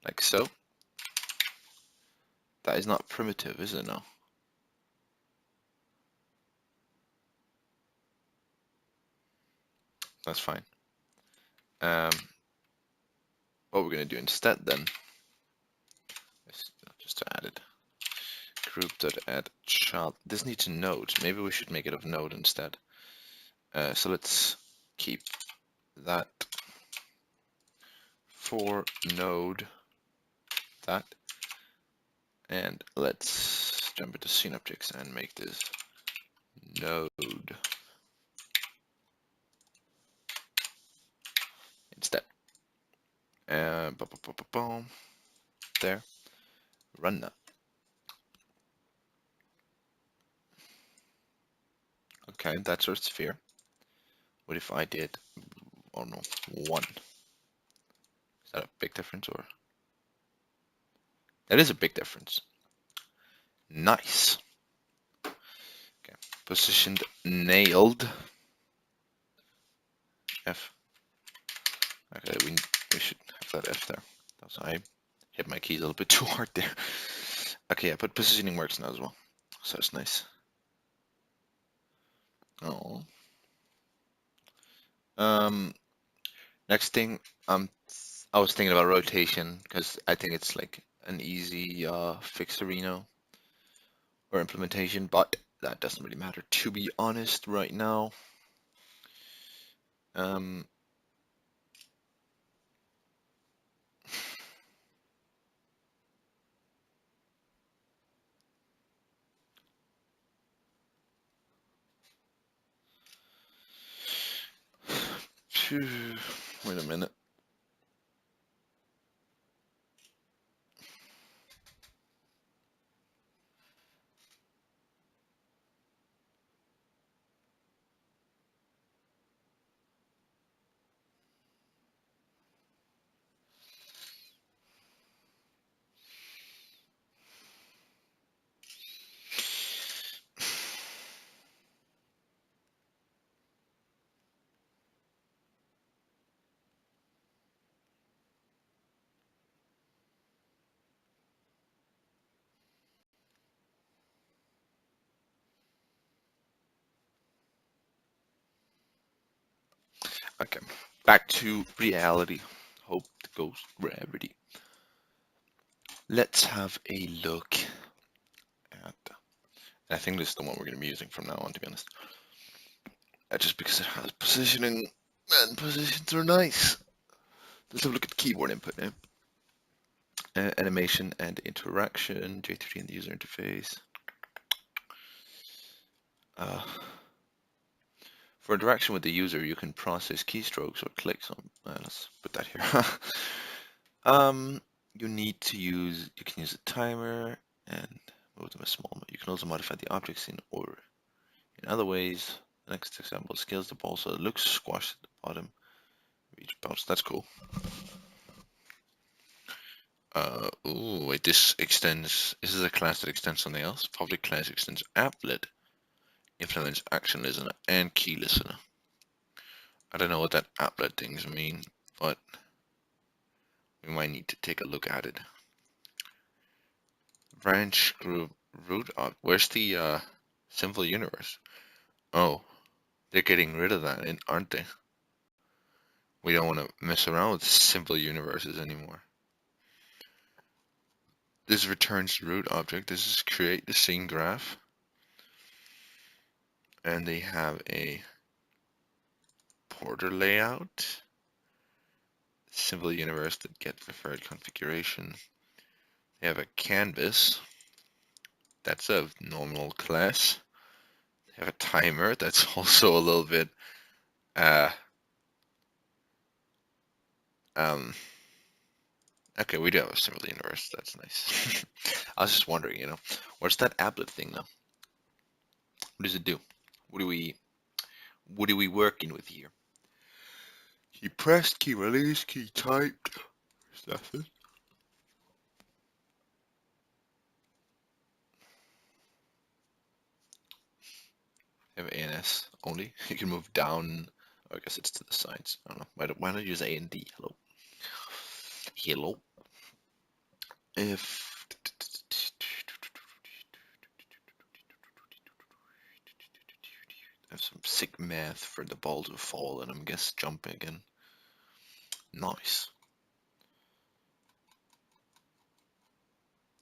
like so. That is not primitive, is it now? That's fine. What we're gonna do instead then is just to add it. Group.add child. This needs a node. Maybe we should make it of node instead. So let's keep that for node that, and let's jump into scene objects and make this node instead. Boom, there. Run that. Okay, that's our sphere. What if I did, oh no, 1? Is that a big difference, or? That is a big difference. Nice. Okay, positioned, nailed. F. Okay, we should have that F there. So I hit my keys a little bit too hard there. Okay, yeah, but positioning works now as well. So it's nice. Oh. Next thing, I was thinking about rotation because I think it's like an easy fixerino or implementation, but that doesn't really matter to be honest right now. Wait a minute. Okay, back to reality. Hope goes gravity. Let's have a look at. I think this is the one we're going to be using from now on, to be honest. Just because it has positioning, and positions are nice. Let's have a look at the keyboard input now. Animation and interaction, J3 in the user interface. For interaction with the user, you can process keystrokes or clicks on. Let's put that here. You need to use. You can use a timer and move them a small. You can also modify the object scene or in other ways. The next example scales the ball so it looks squashed at the bottom of each bounce. That's cool. Wait, this extends. This is a class that extends something else. Public class extends applet. Implement action listener and key listener. I don't know what that applet things mean, but we might need to take a look at it. Branch group root up. Where's the simple universe? Oh, they're getting rid of that, aren't they? We don't want to mess around with simple universes anymore. This returns root object. This is create the scene graph. And they have a border layout. Simple universe that get preferred configuration. They have a canvas. That's a normal class. They have a timer. That's also a little bit okay, we do have a simple universe. That's nice. I was just wondering, what's that applet thing though? What does it do? What are we working with here? Key pressed, key released, key typed. That's it. Have ANS only. You can move down. Oh, I guess it's to the sides. I don't know. Why don't you use A and D? Hello. Hello. If there's some sick math for the ball to fall, and I'm guess jumping again. Nice.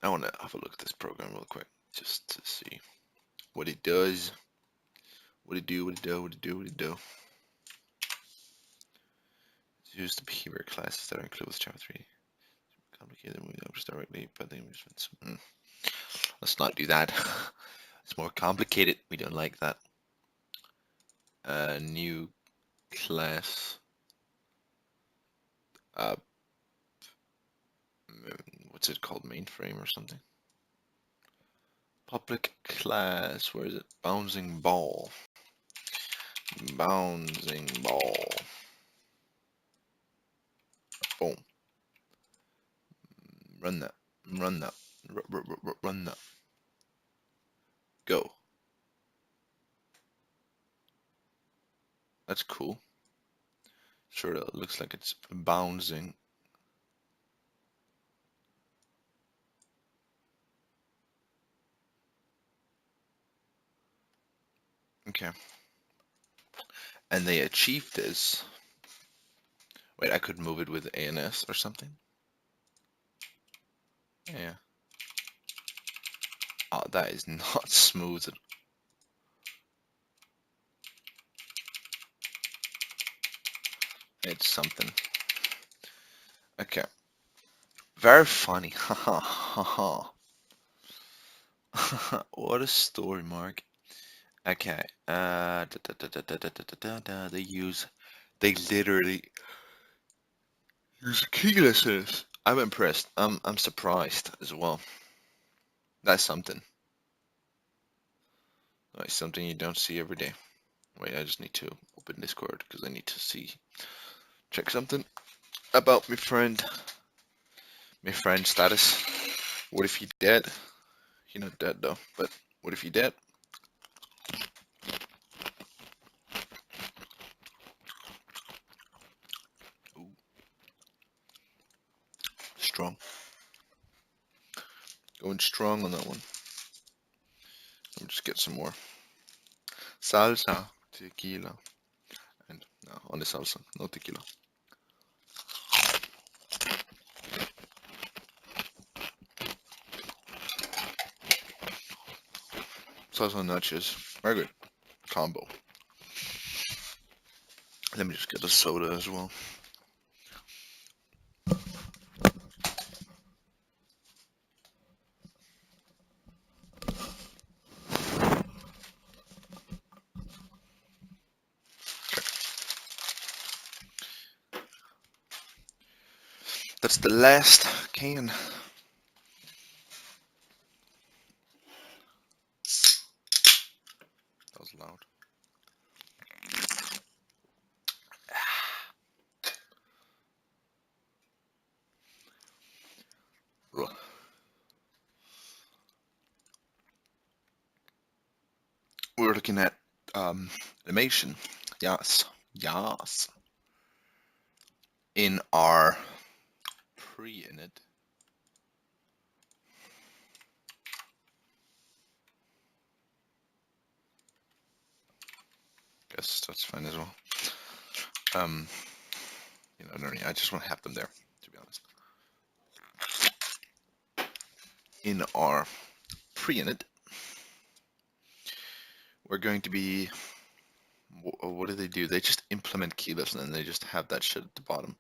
I want to have a look at this program real quick, just to see what it does. What it do? Use the behavior classes that are included with Java 3. Complicated moving objects directly, but the enrichments. Let's not do that. It's more complicated. We don't like that. New class. What's it called? Mainframe or something? Public class. Where is it? Bouncing ball. Bouncing ball. Boom. Run that. Run that. Run that. Go. That's cool. Sure, it looks like it's bouncing. Okay. And they achieved this. Wait, I could move it with ANS or something? Yeah. Oh, that is not smooth. It's something. Okay. Very funny. Ha ha ha. What a story, Mark. Okay. They literally use keylesses. I'm impressed. I'm surprised as well. That's something. That's something you don't see every day. Wait, I just need to open Discord because I need to check something about my friend. My friend status. What if he dead? He not dead though, but what if he dead? Ooh, strong. Going strong on that one. Let me just get some more. Salsa, tequila. And no, only salsa, no tequila. Salsa and nachos. Very good combo. Let me just get a soda as well. That's the last can. That was loud. looking at animation. Yes, yes. In our pre-init, guess that's fine as well. I just want to have them there, to be honest. In our pre-init, we're going to be, what do they do? They just implement keyless and then they just have that shit at the bottom.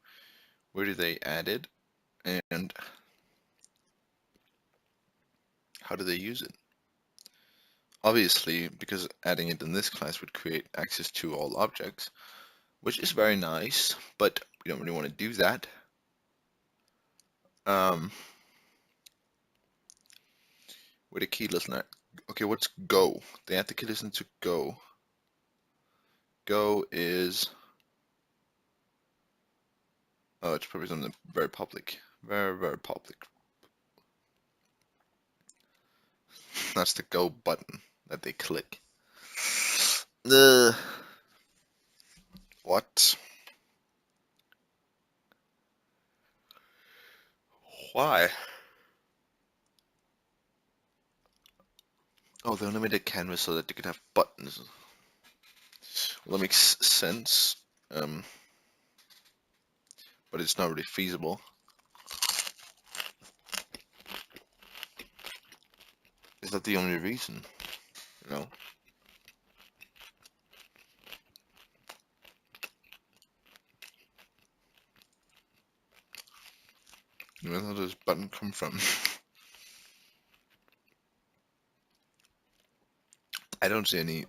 Where do they add it? And how do they use it? Obviously, because adding it in this class would create access to all objects, which is very nice, but we don't really want to do that. Where the key listener? Okay, what's Go? They have the key listener to Go. Go is, oh, it's probably something very public, very public. That's the Go button that they click. What? Why? Oh, they only made a canvas so that they could have buttons. Well, that makes sense, but it's not really feasible. Is that the only reason? No. Where does this button come from? I don't see any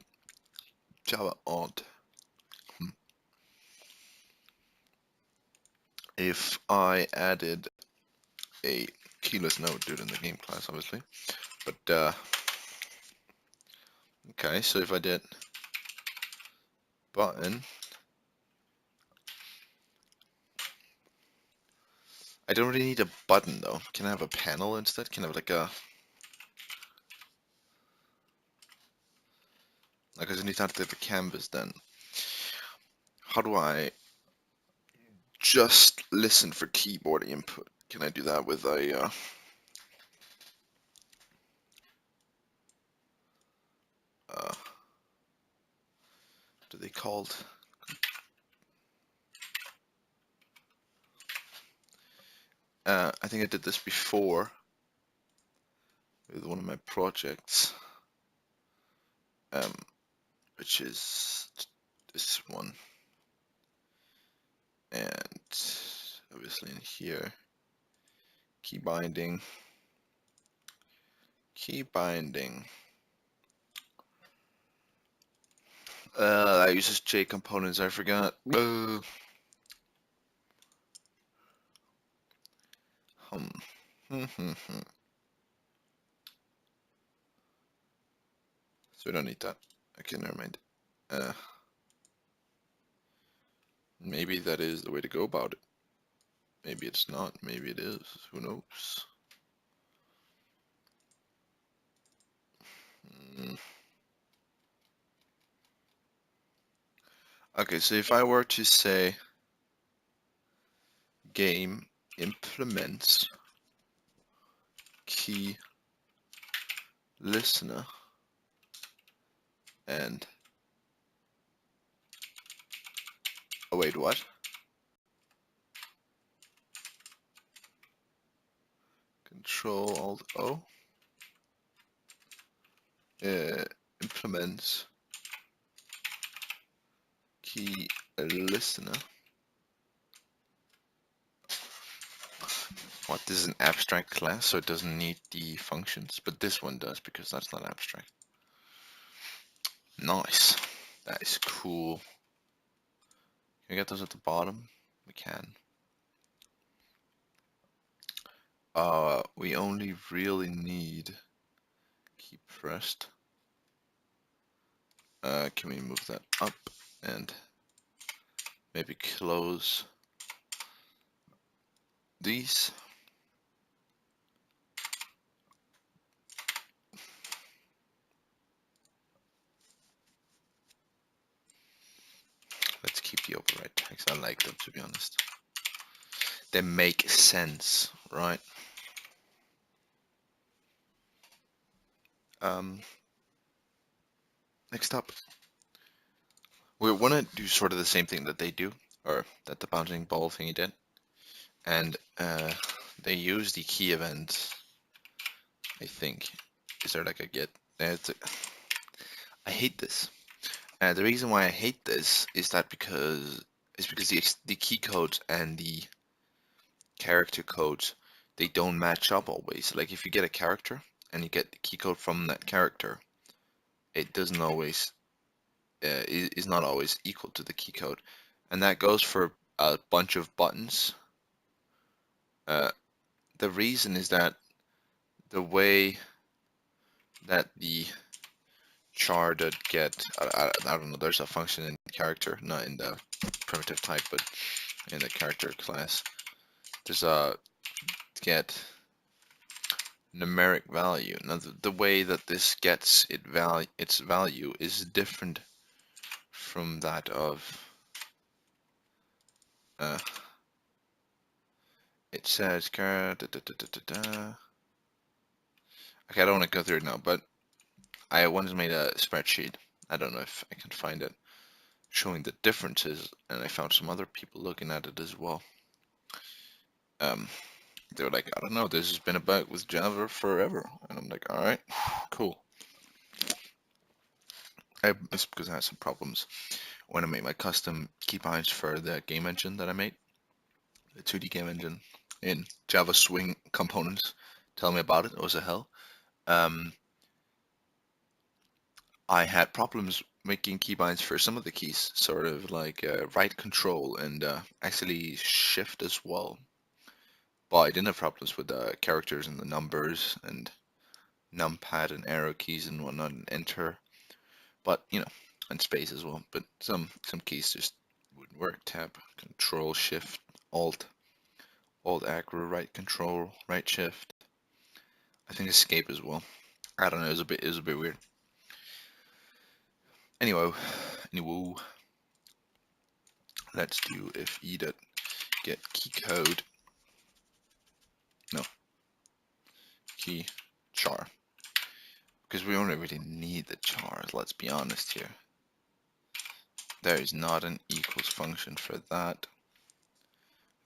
Java odd. If I added a keyless node, do it in the game class, obviously. But okay, so if I did button, I don't really need a button though. Can I have a panel instead? Can I have like I just need to have the canvas then. How do I just listen for keyboard input? Can I do that with a what are they called? I think I did this before with one of my projects, which is this one, and obviously in here, key binding. That uses J components. I forgot. So we don't need that. Okay, never mind. Maybe that is the way to go about it. Maybe it's not. Maybe it is. Who knows? Okay, so if I were to say game implements key listener and oh wait, what? Control Alt O implements key listener. What, this is an abstract class, so it doesn't need the functions, but this one does because that's not abstract. Nice. That is cool. Can we get those at the bottom? We can. We only really need key pressed. Can we move that up and maybe close these? override tags. I like them, to be honest. They make sense, right? Next up, we want to do sort of the same thing that they do, or that the bouncing ball thingy did, and they use the key event. I think. Is there like a get? I hate this. The reason why I hate this is because the key codes and the character codes, they don't match up always. Like if you get a character and you get the key code from that character, it doesn't always is not always equal to the key code, and that goes for a bunch of buttons. The reason is that the way that the char.get, I don't know, there's a function in character, not in the primitive type, but in the character class. There's a get numeric value. Now the way that this gets its value is different from that of it says okay, I don't want to go through it now, but I once made a spreadsheet. I don't know if I can find it, showing the differences, and I found some other people looking at it as well. They were like, I don't know, this has been a bug with Java forever, and I'm like, all right, cool. It's because I had some problems when I made my custom keybinds for the game engine that I made, the 2D game engine in Java Swing components. Tell me about it. It was a hell. I had problems making keybinds for some of the keys, sort of like right control and actually shift as well. But I didn't have problems with the characters and the numbers and numpad and arrow keys and whatnot and enter. But you know, and space as well. But some keys just wouldn't work. Tab, Control, Shift, Alt, Acro, right Control, right Shift. I think Escape as well. I don't know. It was a bit weird. Anyway, let's do if e.get key code. No, key char. Because we don't really need the chars. Let's be honest here. There is not an equals function for that,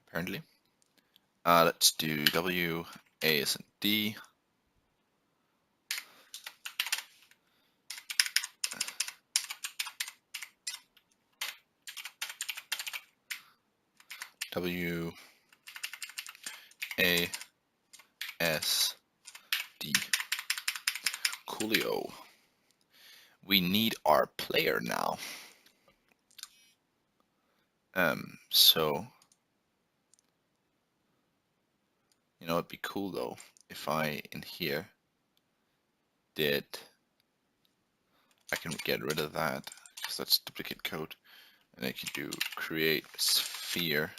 apparently. Let's do W, A, S, and D. W, A, S, D. Coolio. We need our player now. So, you know, it'd be cool though if I in here I can get rid of that because that's duplicate code, and I can do create sphere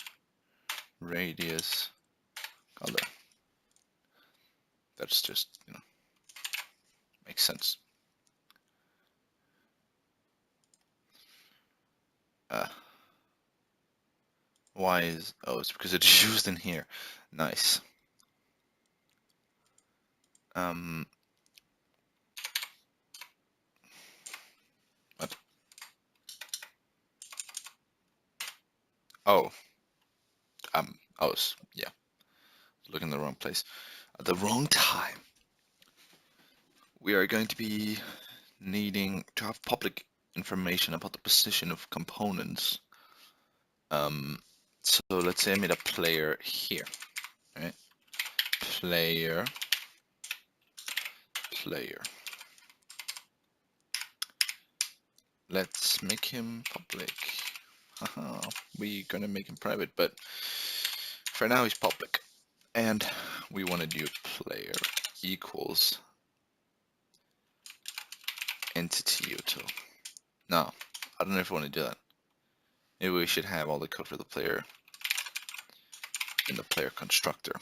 radius color. That's just, you know, makes sense. Why is, oh, it's because it's used in here. Nice. What? Oh, I was, yeah, looking in the wrong place at the wrong time. We are going to be needing to have public information about the position of components. So let's say I made a player here, right? Player. Let's make him public. Haha, we're gonna make him private, but for now he's public. And we want to do player equals entity util. No, I don't know if I want to do that. Maybe we should have all the code for the player in the player constructor.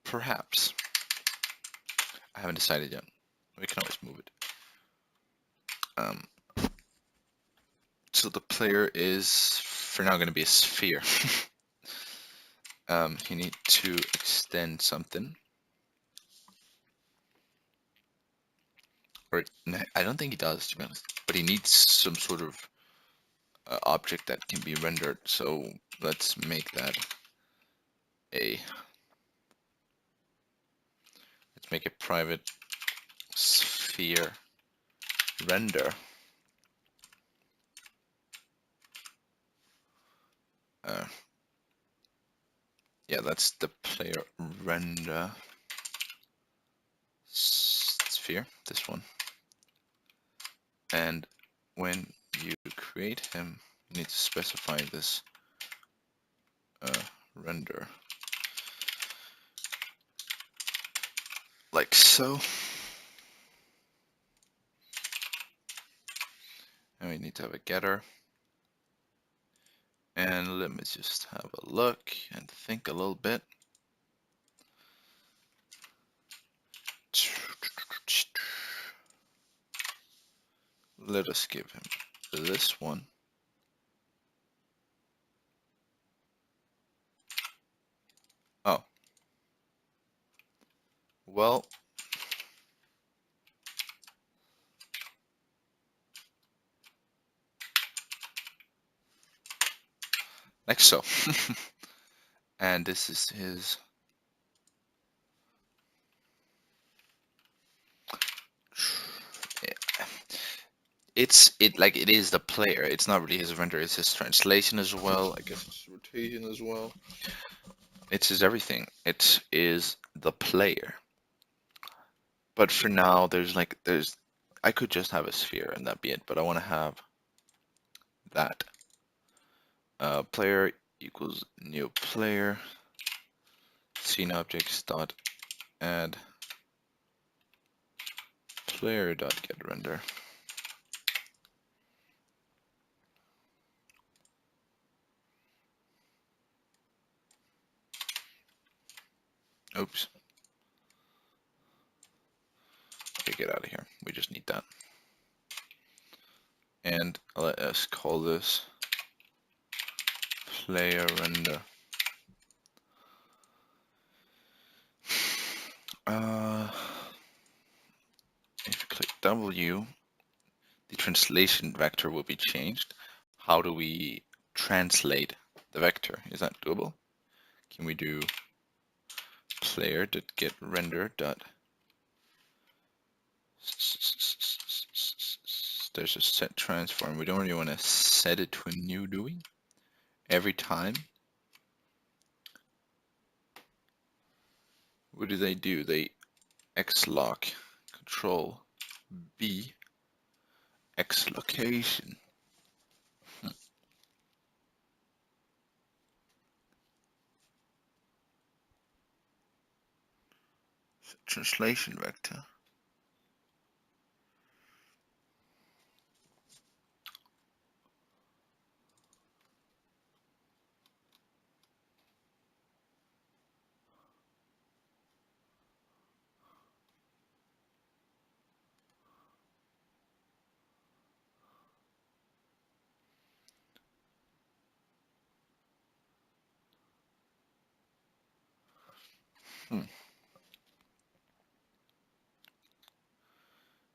Perhaps. I haven't decided yet. We can always move it. So the player is for now going to be a sphere. You need to extend something. Or I don't think he does, to be honest. But he needs some sort of object that can be rendered. So let's make that let's make a private sphere render. Yeah, that's the player render sphere, this one. And when you create him, you need to specify this render like so. And we need to have a getter. And let me just have a look and think a little bit. Let us give him this one. Oh. Well. Like so. And this is his. It is the player. It's not really his render. It's his translation as well. I guess it's rotation as well. It's his everything. It is the player. But for now, I could just have a sphere and that be it. But I want to have that. Player equals new player. Scene objects dot add player dot get render. Oops. Okay, get out of here. We just need that. And let us call this player render. If you click W, the translation vector will be changed. How do we translate the vector? Is that doable? Can we do player.getRender dot there's a set transform. We don't really want to set it to a new, do we? Every time. What do? They xlock control B X location. Translation vector.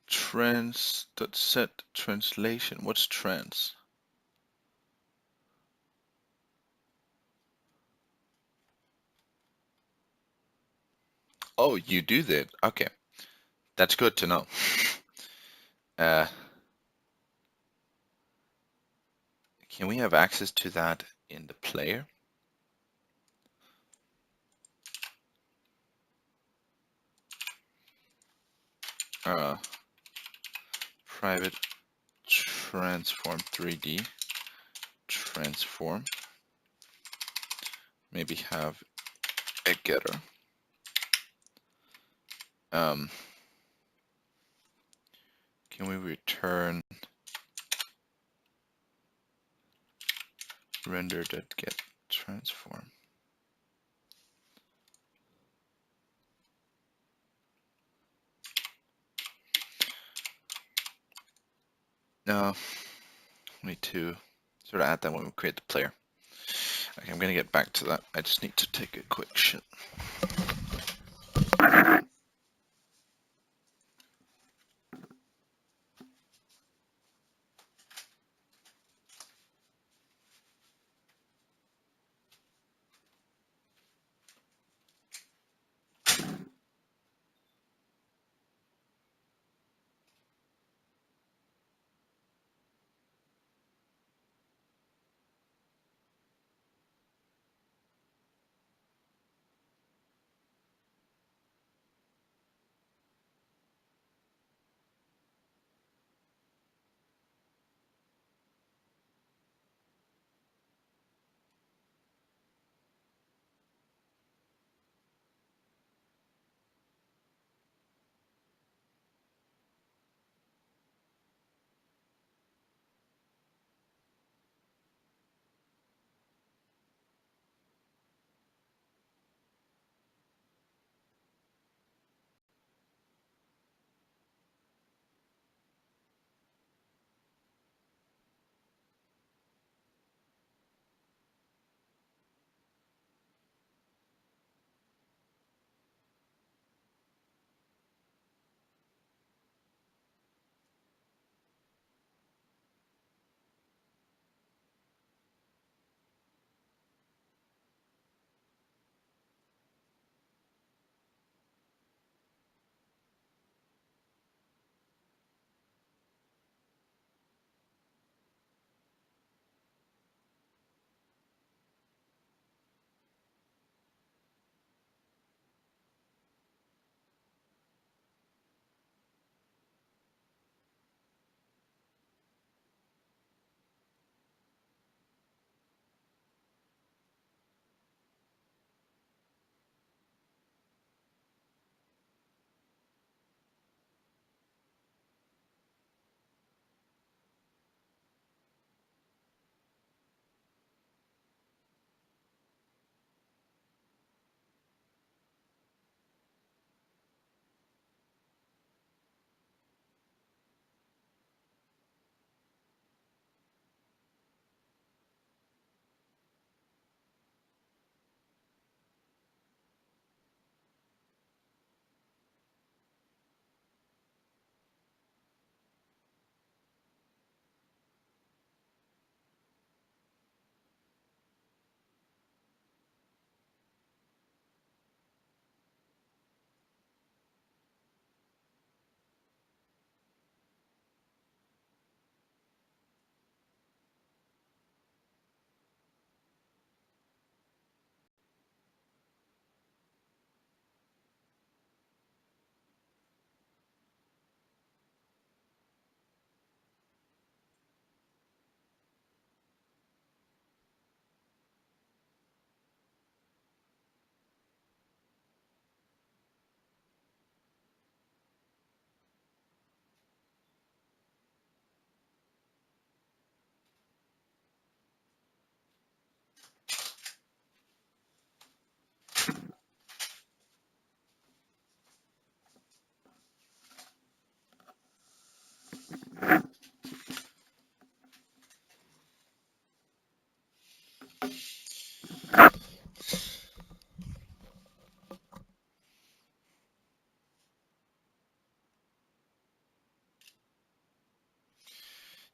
Trans.set translation. What's trans? Oh, you do that. Okay. That's good to know. Can we have access to that in the player? Private transform 3D transform. Maybe have a getter. Can we return render.get transform? No, need to sort of add that when we create the player. Okay, I'm going to get back to that. I just need to take a quick shit.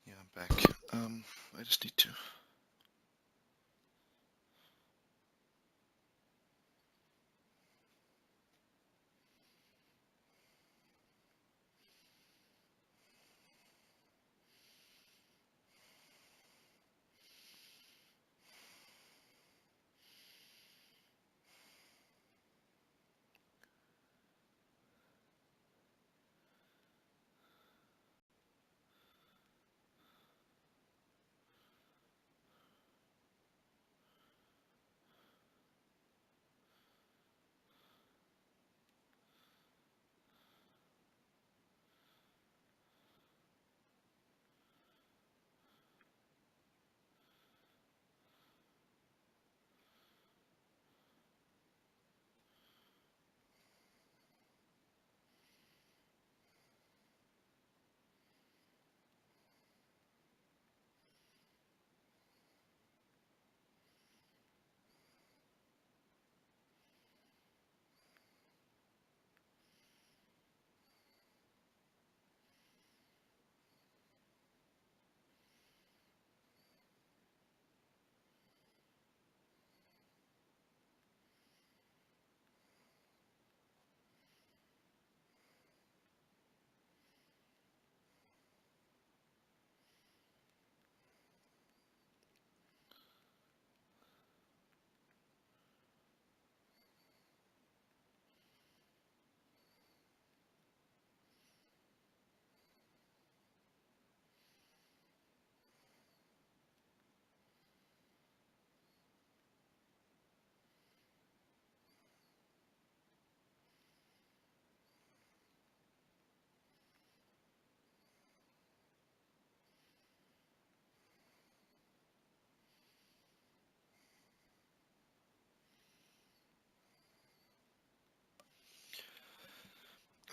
Yeah, I'm back. I just need to.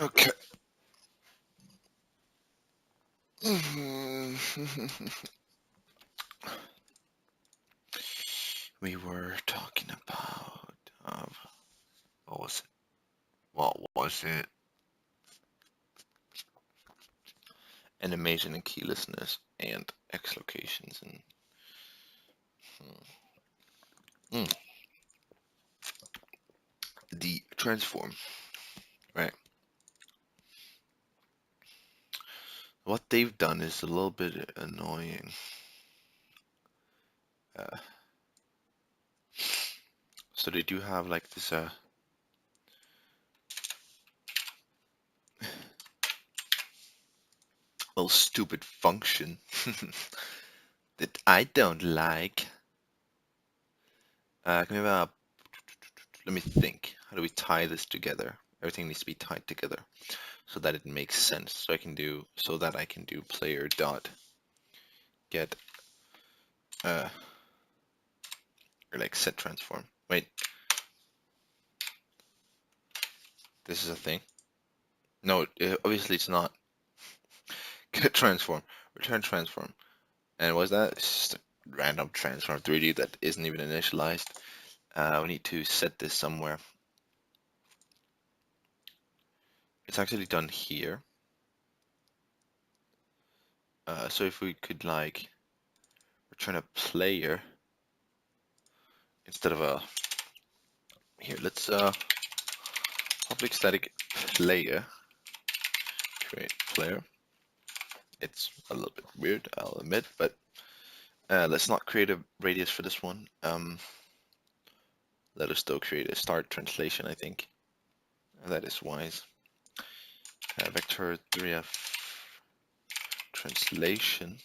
Okay. We were talking about what was it? What was it? Animation and keylessness and X locations and mm, the transform. Right. What they've done is a little bit annoying. Uh, so they do have like this little stupid function that I don't like. Can we have let me think. How do we tie this together? Everything needs to be tied together so that it makes sense. So that I can do player dot get or like set transform. Wait, this is a thing. No, obviously it's not. Get transform, return transform, and was that? It's just a random transform 3D that isn't even initialized. We need to set this somewhere. It's actually done here. So if we could like return a player instead of a here, let's public static player create player. It's a little bit weird, I'll admit, but let's not create a radius for this one. Let us still create a start translation, I think. That is wise. Vector 3f translation.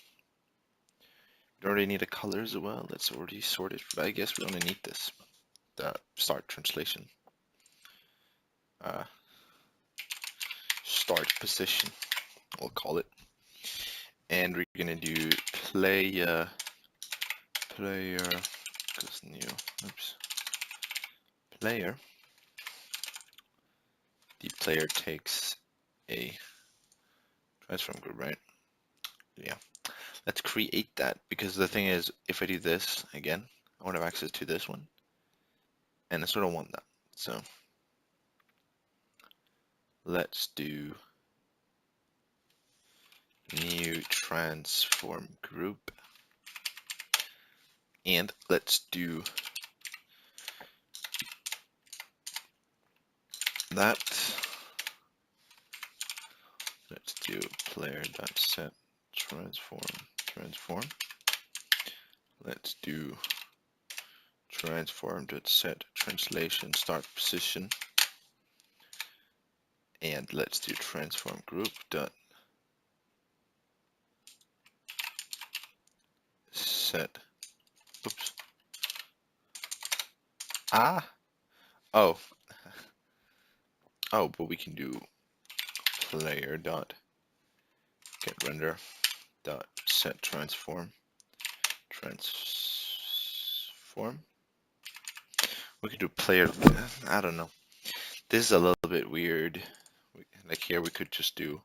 We already need a color as well. That's already sorted, but I guess we only need this. The start translation. Start position, we'll call it. And we're gonna do player, because new, oops, player. The player takes a transform group, right? Yeah. Let's create that because the thing is, if I do this again, I won't have access to this one, and I sort of want that. So let's do new transform group, and let's do that. Let's do player.set transform. Let's do transform.set translation start position, and let's do transform group dot set. Oops. Ah. Oh. Oh, but we can do player dot get render dot set transform. We could do player. I don't know. This is a little bit weird. Like here, we could just do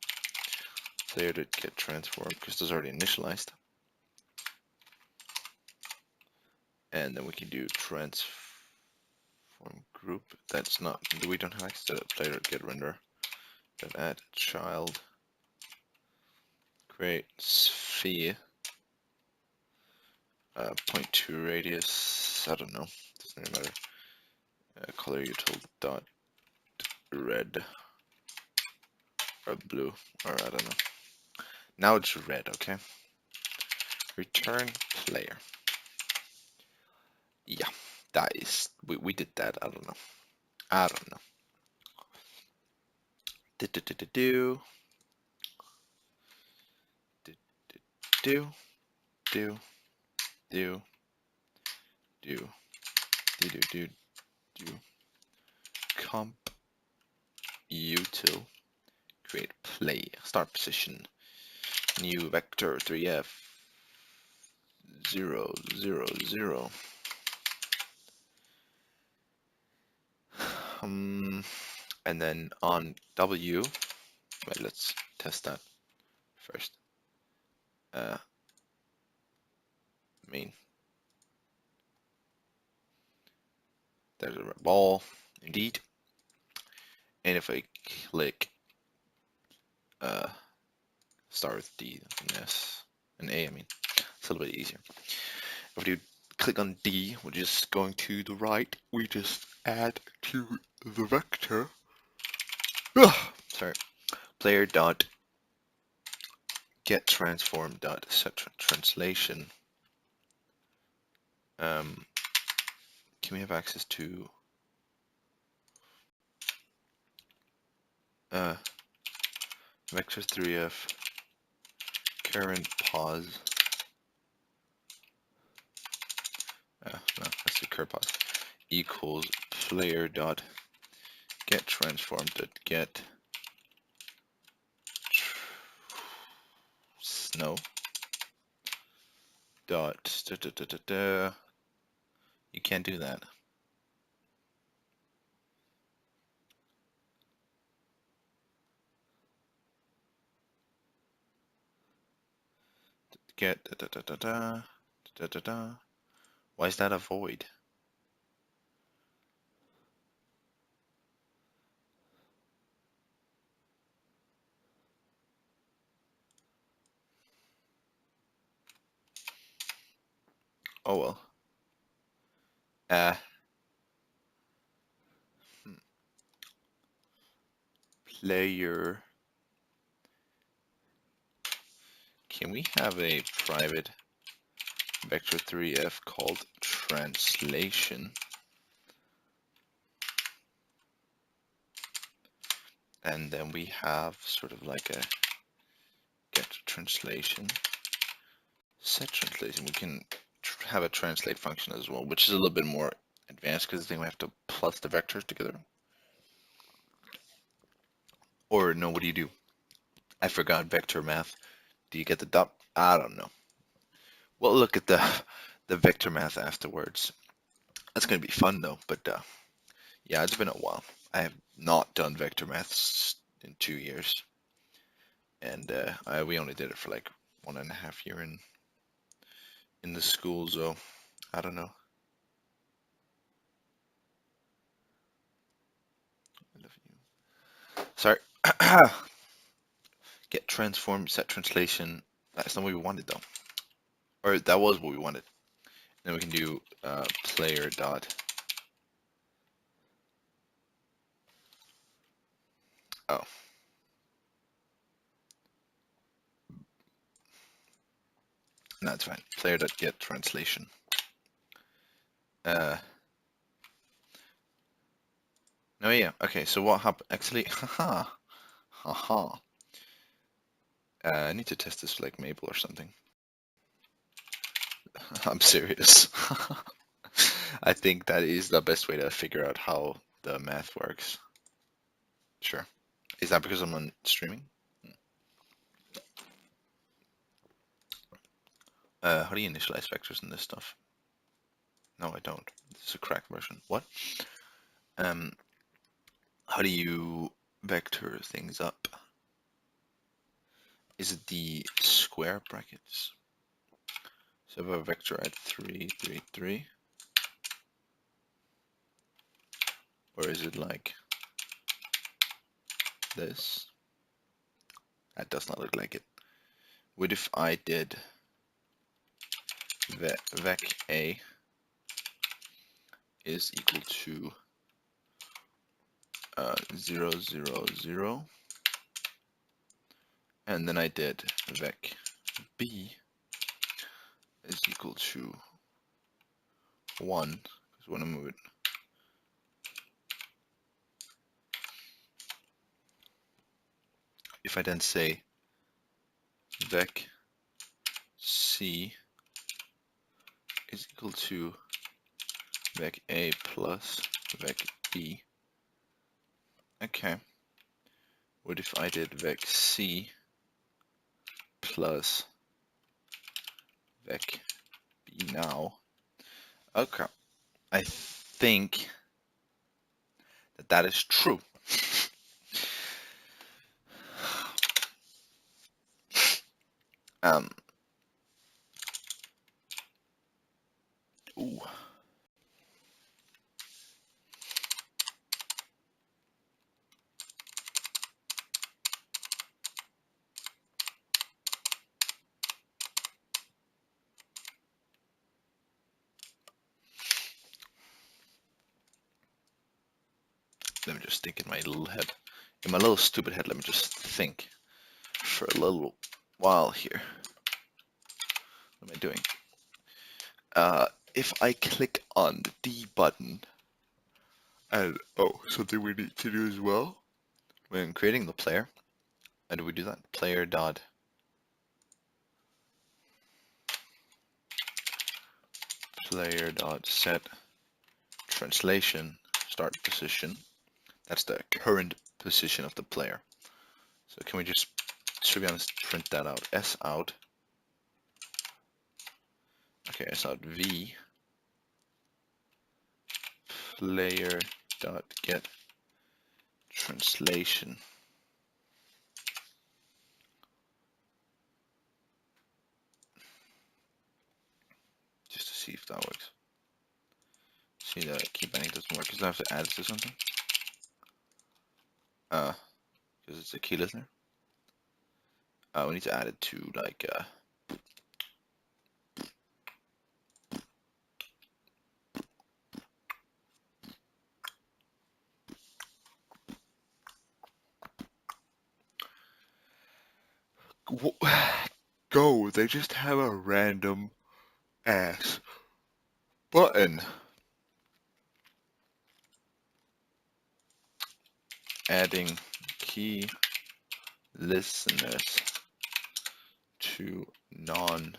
player to get transformed because those are already initialized, and then we can do transform group. That's not. We don't have access to player to get render. Then add child. Create sphere. 0.2 radius. I don't know. Doesn't really matter. Color util dot red or blue, or I don't know. Now it's red, okay? Return player. Yeah, that is, we did that. I don't know. I don't know. Do do do do do do do do do do do do do comp util create play start position new vector 3f 0 0 0. And then on W, wait, let's test that first. Main. There's a red ball, indeed. And if I click start with D and S and A, I mean, it's a little bit easier. If we click on D, which is going to the right, we just add to the vector. Sorry, player dot get transform dot set translation. Can we have access to vector 3f current pause? No, that's the current pause equals player dot get transform dot get snow dot You can't do that. Get Why is that a void? Oh well. Player. Can we have a private vector3f called translation? And then we have sort of like a get translation, set translation. We can have a translate function as well, which is a little bit more advanced because then we have to plus the vectors together. Or no, what do you do? I forgot vector math. Do you get the dot? I don't know. We'll look at the vector math afterwards. That's gonna be fun though. But yeah, it's been a while. I have not done vector maths in 2 years, and we only did it for like 1.5 years in the school. So I don't know. I love you. Sorry. Get transform, set translation. That's not what we wanted though. Or that was what we wanted. Then we can do player dot. Oh. No, it's fine. Player dot get translation. No, yeah. Okay, so what happened? Actually, haha. Haha. I need to test this for like Maple or something. I'm serious. I think that is the best way to figure out how the math works. Sure. Is that because I'm on streaming? How do you initialize vectors in this stuff? No, I don't. This is a cracked version. What? How do you vector things up? Is it the square brackets? So I have a vector at 3, 3, 3. Or is it like this? That does not look like it. What if I did vec a is equal to 0, 0, 0, and then I did vec b is equal to 1, because we want to move it. If I then say vec c is equal to vec a plus vec b. Okay. What if I did vec c plus vec b now? Okay. I think that is true. Um, ooh. Let me just think in my little head. In my little stupid head, let me just think for a little while here. What am I doing? If I click on the D button, and oh, something we need to do as well when creating the player. How do we do that? Player dot set translation start position. That's the current position of the player. So can we just, to be honest, print that out? S out. Okay, S out V player dot get translation. Just to see if that works. See that key binding doesn't work because I have to add it to something. Because it's a key listener. We need to add it to like go. They just have a random ass button. Adding key listeners to non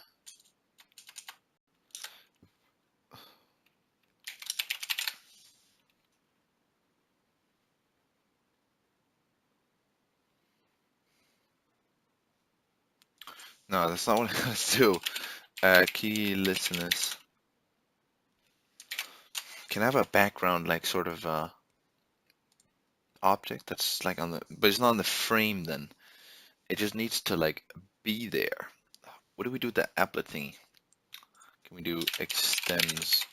no, that's not what I was do. Key listeners can have a background like sort of object that's like on the, but it's not on the frame then. It just needs to like be there. What do we do with the applet thingy? Can we do extends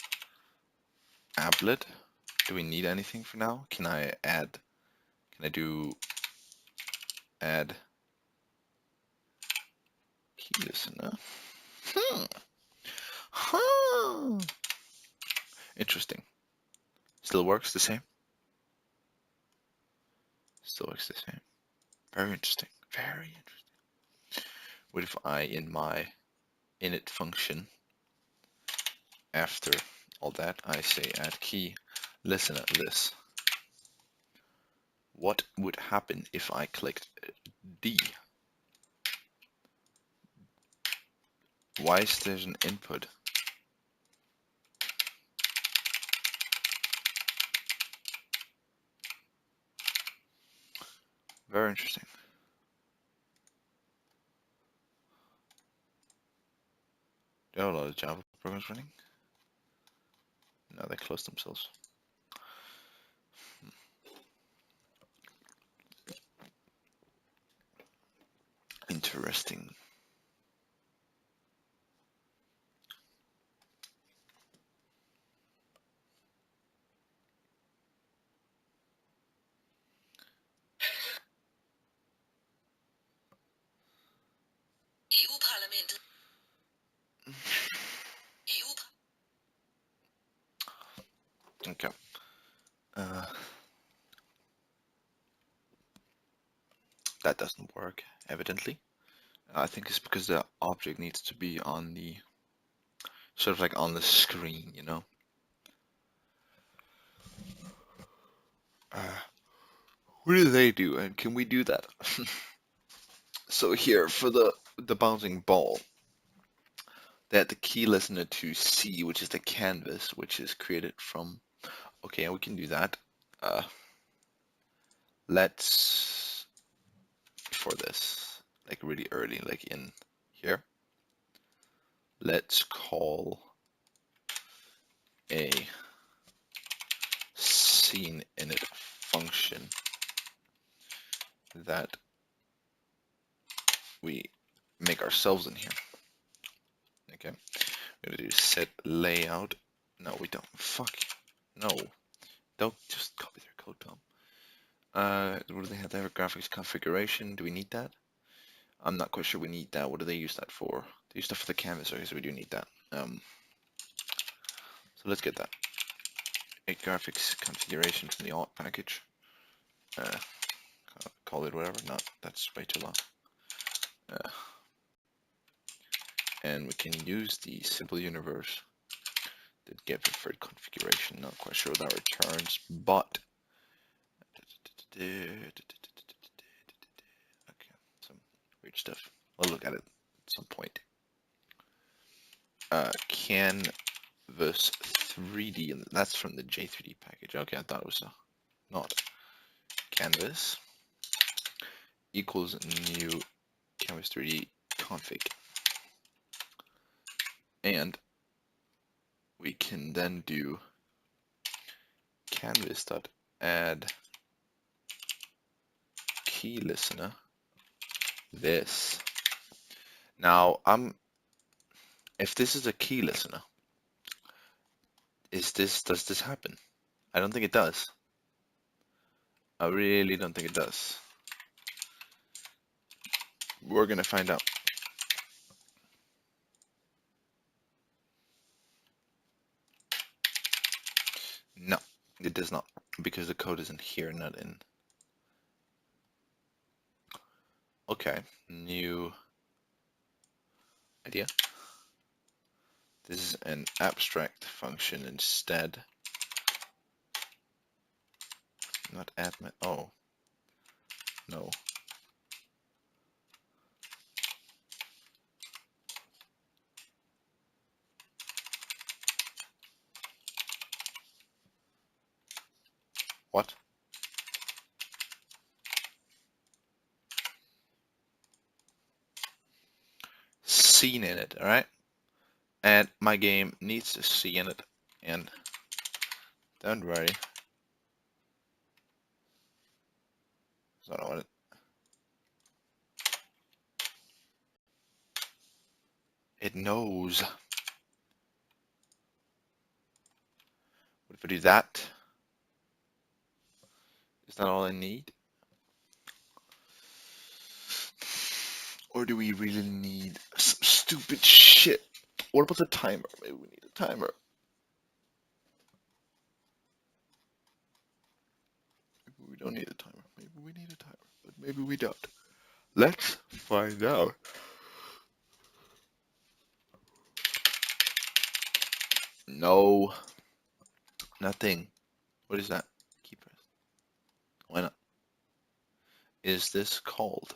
applet? Do we need anything for now? Can I do add key listener? Huh. Interesting. Still works the same? Still works the same. Very interesting. Very interesting. What if I, in my init function, after all that, I say add key listener this? What would happen if I clicked D? Why is there an input? Very interesting. Do you have a lot of Java programs running? No, they close themselves. Interesting. EU-Parlament. Okay. That doesn't work, evidently. I think it's because the object needs to be on the, sort of like on the screen, you know? What do they do, and can we do that? So here, for the bouncing ball, they had the key listener to C, which is the canvas, which is created from, okay, we can do that. Let's, for this, like really early, like in here, let's call a scene init function that we make ourselves in here. Okay, we're gonna do set layout. No, we don't. Fuck. No, don't just copy their code, Tom. What do they have there? Graphics configuration. Do we need that? I'm not quite sure we need that. What do they use that for? They use that for the canvas. Okay, so we do need that. So let's get that. A graphics configuration from the alt package. Call it whatever. No, that's way too long. And we can use the simple universe to get preferred configuration. Not quite sure what that returns, but okay, some weird stuff. We'll look at it at some point. Canvas 3D, and that's from the J3D package. Okay, I thought it was not. Canvas equals new canvas 3D config, and we can then do canvas.add key listener this. Now if this is a key listener, does this happen? I don't think it does. I really don't think it does. We're gonna find out. No, it does not, because the code isn't here, not in. Okay, new idea. This is an abstract function instead. Not admin. Oh, no. What? Scene in it, alright? And my game needs to see in it. And don't worry. I don't want it. It knows. What if I do that? Is that all I need? Or do we really need some stupid shit? What about the timer? Maybe we need a timer. Maybe we don't need a timer. Maybe we need a timer, but maybe we don't. Let's find out. No. Nothing. What is that? Key press. Why not? Is this called?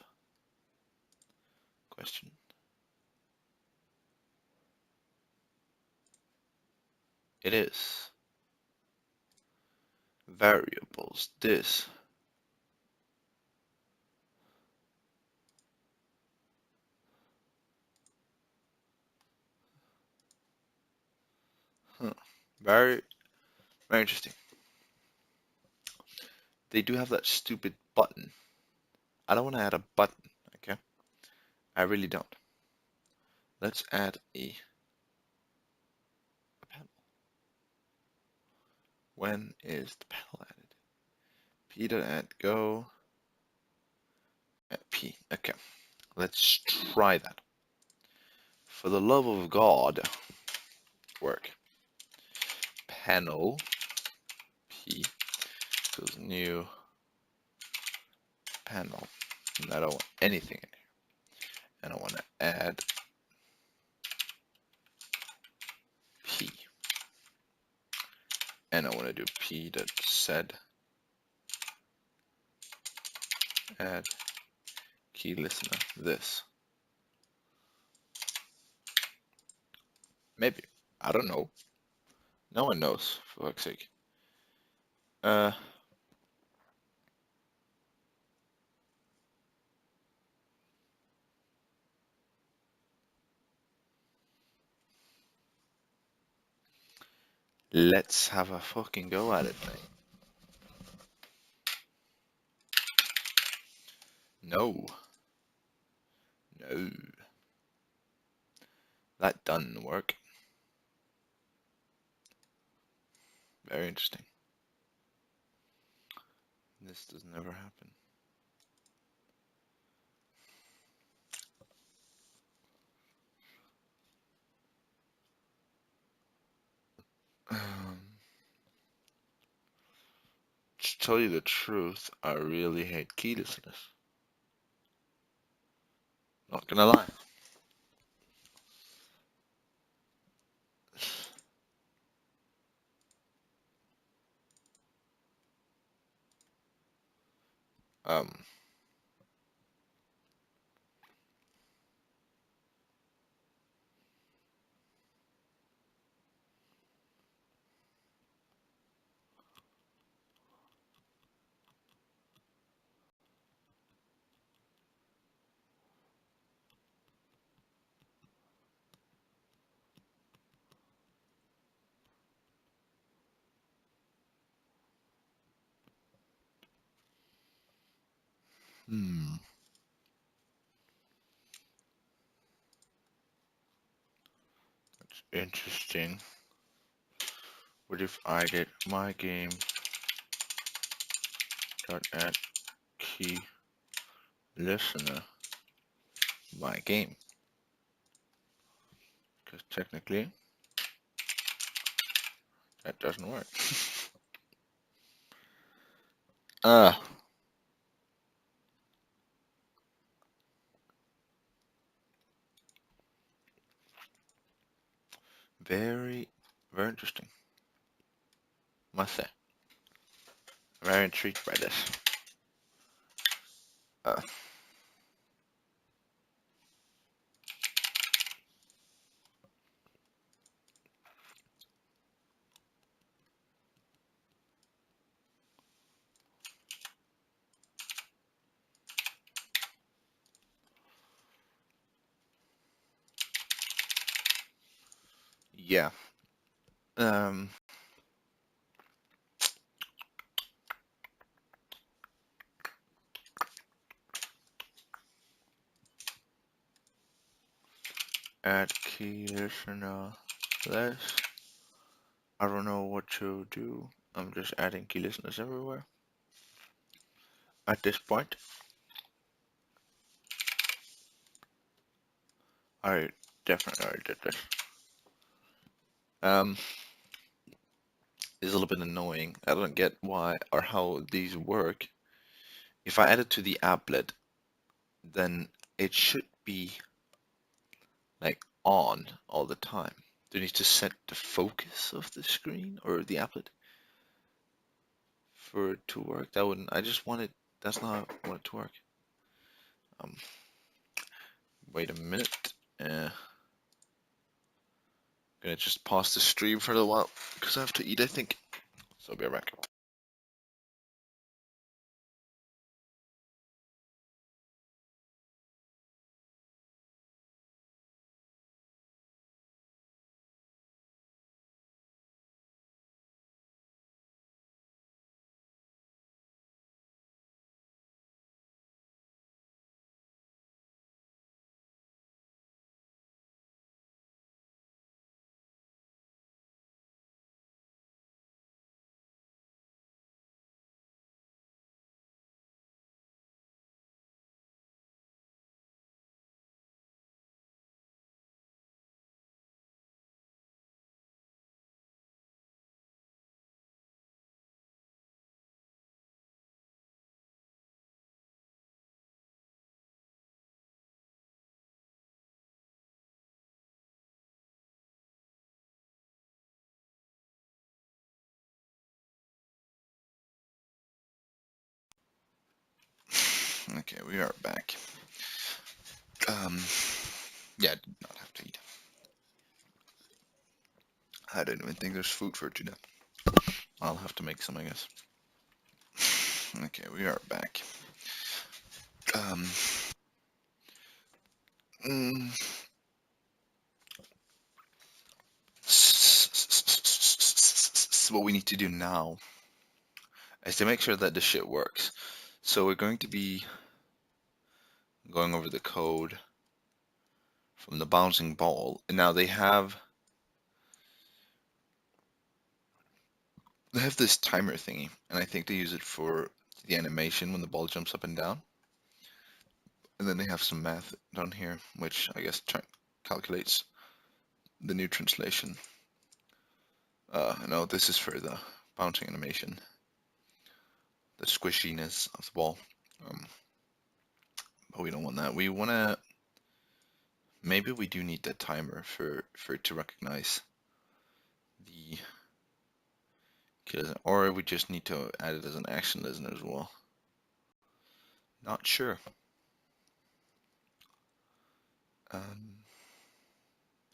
Question. It is. Variables. This. Huh. Very interesting. They do have that stupid button. I don't want to add a button, okay? I really don't. Let's add a panel. When is the panel added? P.add go at P. Okay, let's try that. For the love of God, work. Panel P equals new panel. And I don't want anything in here. And I want to add P. And I want to do P.set add key listener this. Maybe. I don't know. No one knows, for fuck's sake. Let's have a fucking go at it, mate. No. No. That doesn't work. Very interesting. This does never happen. To tell you the truth, I really hate keylessness. Not gonna lie. Um, hmm, that's interesting. What if I did my game dot add key listener my game? Because technically that doesn't work. Ah, very, very interesting. Must say, very intrigued by this. Uh, yeah. Um, add key listener list. I don't know what to do. I'm just adding key listeners everywhere. At this point, I definitely already did this. It's a little bit annoying. I don't get why or how these work. If I add it to the applet, then it should be like on all the time. Do you need to set the focus of the screen or the applet for it to work? That wouldn't. I just want it. That's not how I want it to work. Um, wait a minute. Gonna just pause the stream for a little while because I have to eat, I think. So I'll be right back. Okay, we are back. Yeah, I did not have to eat. I didn't even think there's food for today. I'll have to make some, I guess. Okay, we are back. Mm, what we need to do now is to make sure that this shit works. So we're going to be going over the code from the bouncing ball. And now they have this timer thingy, and I think they use it for the animation when the ball jumps up and down. And then they have some math down here, which I guess calculates the new translation. No, this is for the bouncing animation, the squishiness of the ball. But we don't want that. We want to. Maybe we do need that timer for it to recognize the or we just need to add it as an action listener as well. Not sure. They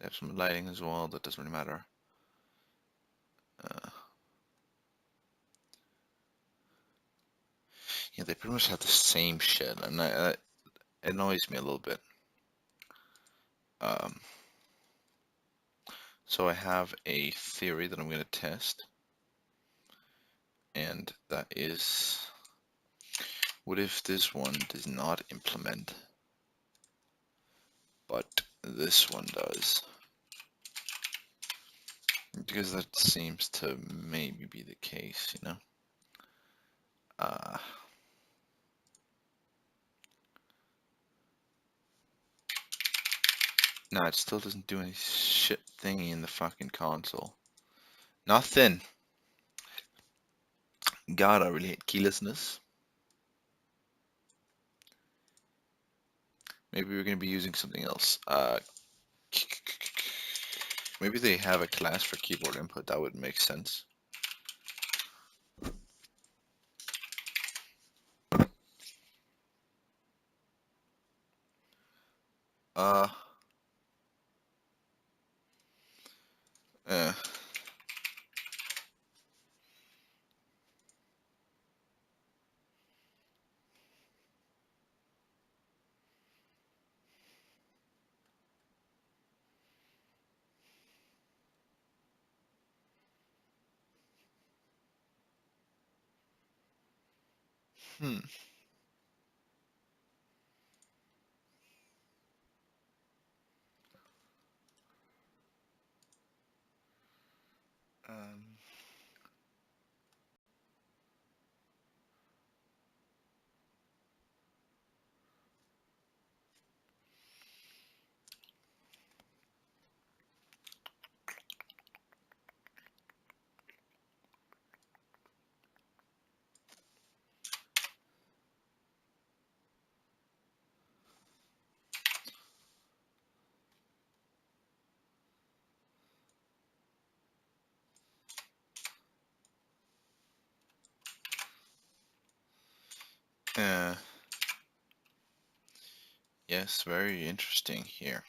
have some lighting as well. That doesn't really matter. Yeah, they pretty much have the same shit, and it annoys me a little bit. So I have a theory that I'm going to test, and that is, what if this one does not implement, but this one does? Because that seems to maybe be the case, you know? No, it still doesn't do any shit thingy in the fucking console. Nothing. God, I really hate keylessness. Maybe we're going to be using something else. Maybe they have a class for keyboard input. That would make sense. Uh, eh. Hmm. Um. Yes, very interesting here.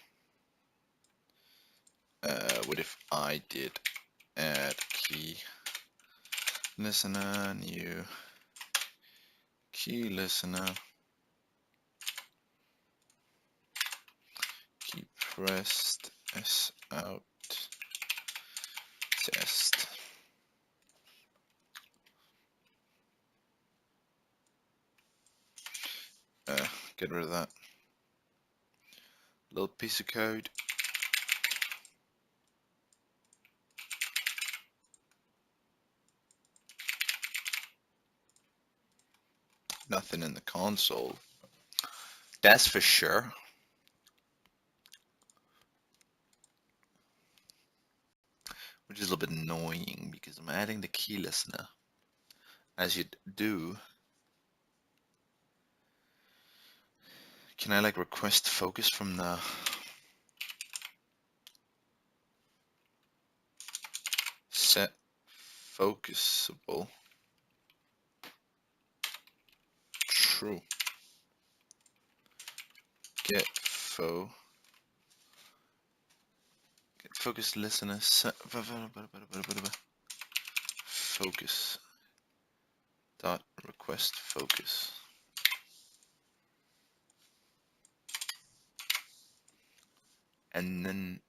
What if I did add key listener, new key listener, key pressed, S out, test. Get rid of that little piece of code. Nothing in the console. That's for sure. Which is a little bit annoying because I'm adding the key listener. As you do, can I like request focus from the set focusable? True. Get focus listener set focus dot request focus. And then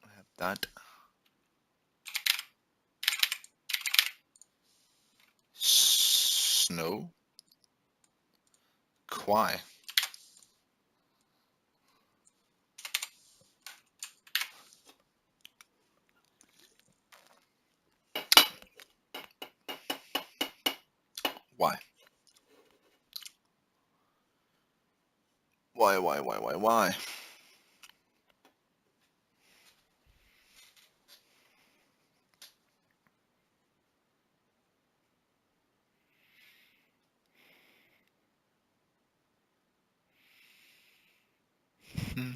I have that. Snow. Why? Why? Why? Hmm.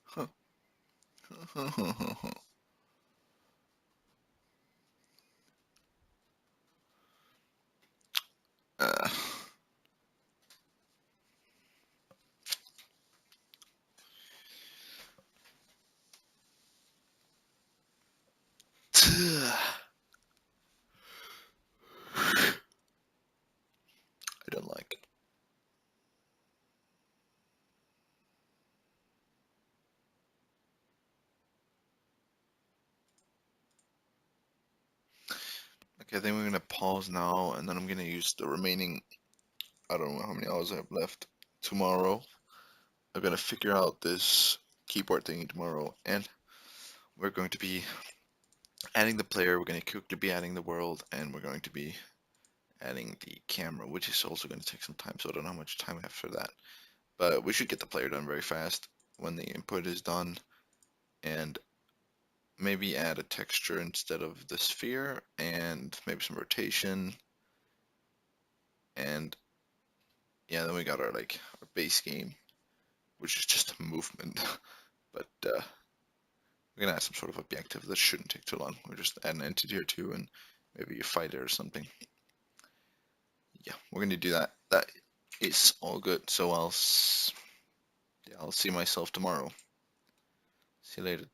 Huh. uh, I don't like it. Okay, I think we're gonna pause now, and then I'm gonna use the remaining, I don't know how many hours I have left tomorrow. I'm gonna figure out this keyboard thingy tomorrow, and we're going to be adding the player, we're going to quickly be adding the world, and we're going to be adding the camera, which is also going to take some time, so I don't know how much time I have for that. But we should get the player done very fast when the input is done, and maybe add a texture instead of the sphere, and maybe some rotation, and yeah, then we got our our base game, which is just a movement. But we're gonna add some sort of objective that shouldn't take too long. We'll just add an entity or two and maybe a fighter or something. Yeah, we're gonna do that. That is all good. So I'll see myself tomorrow. See you later.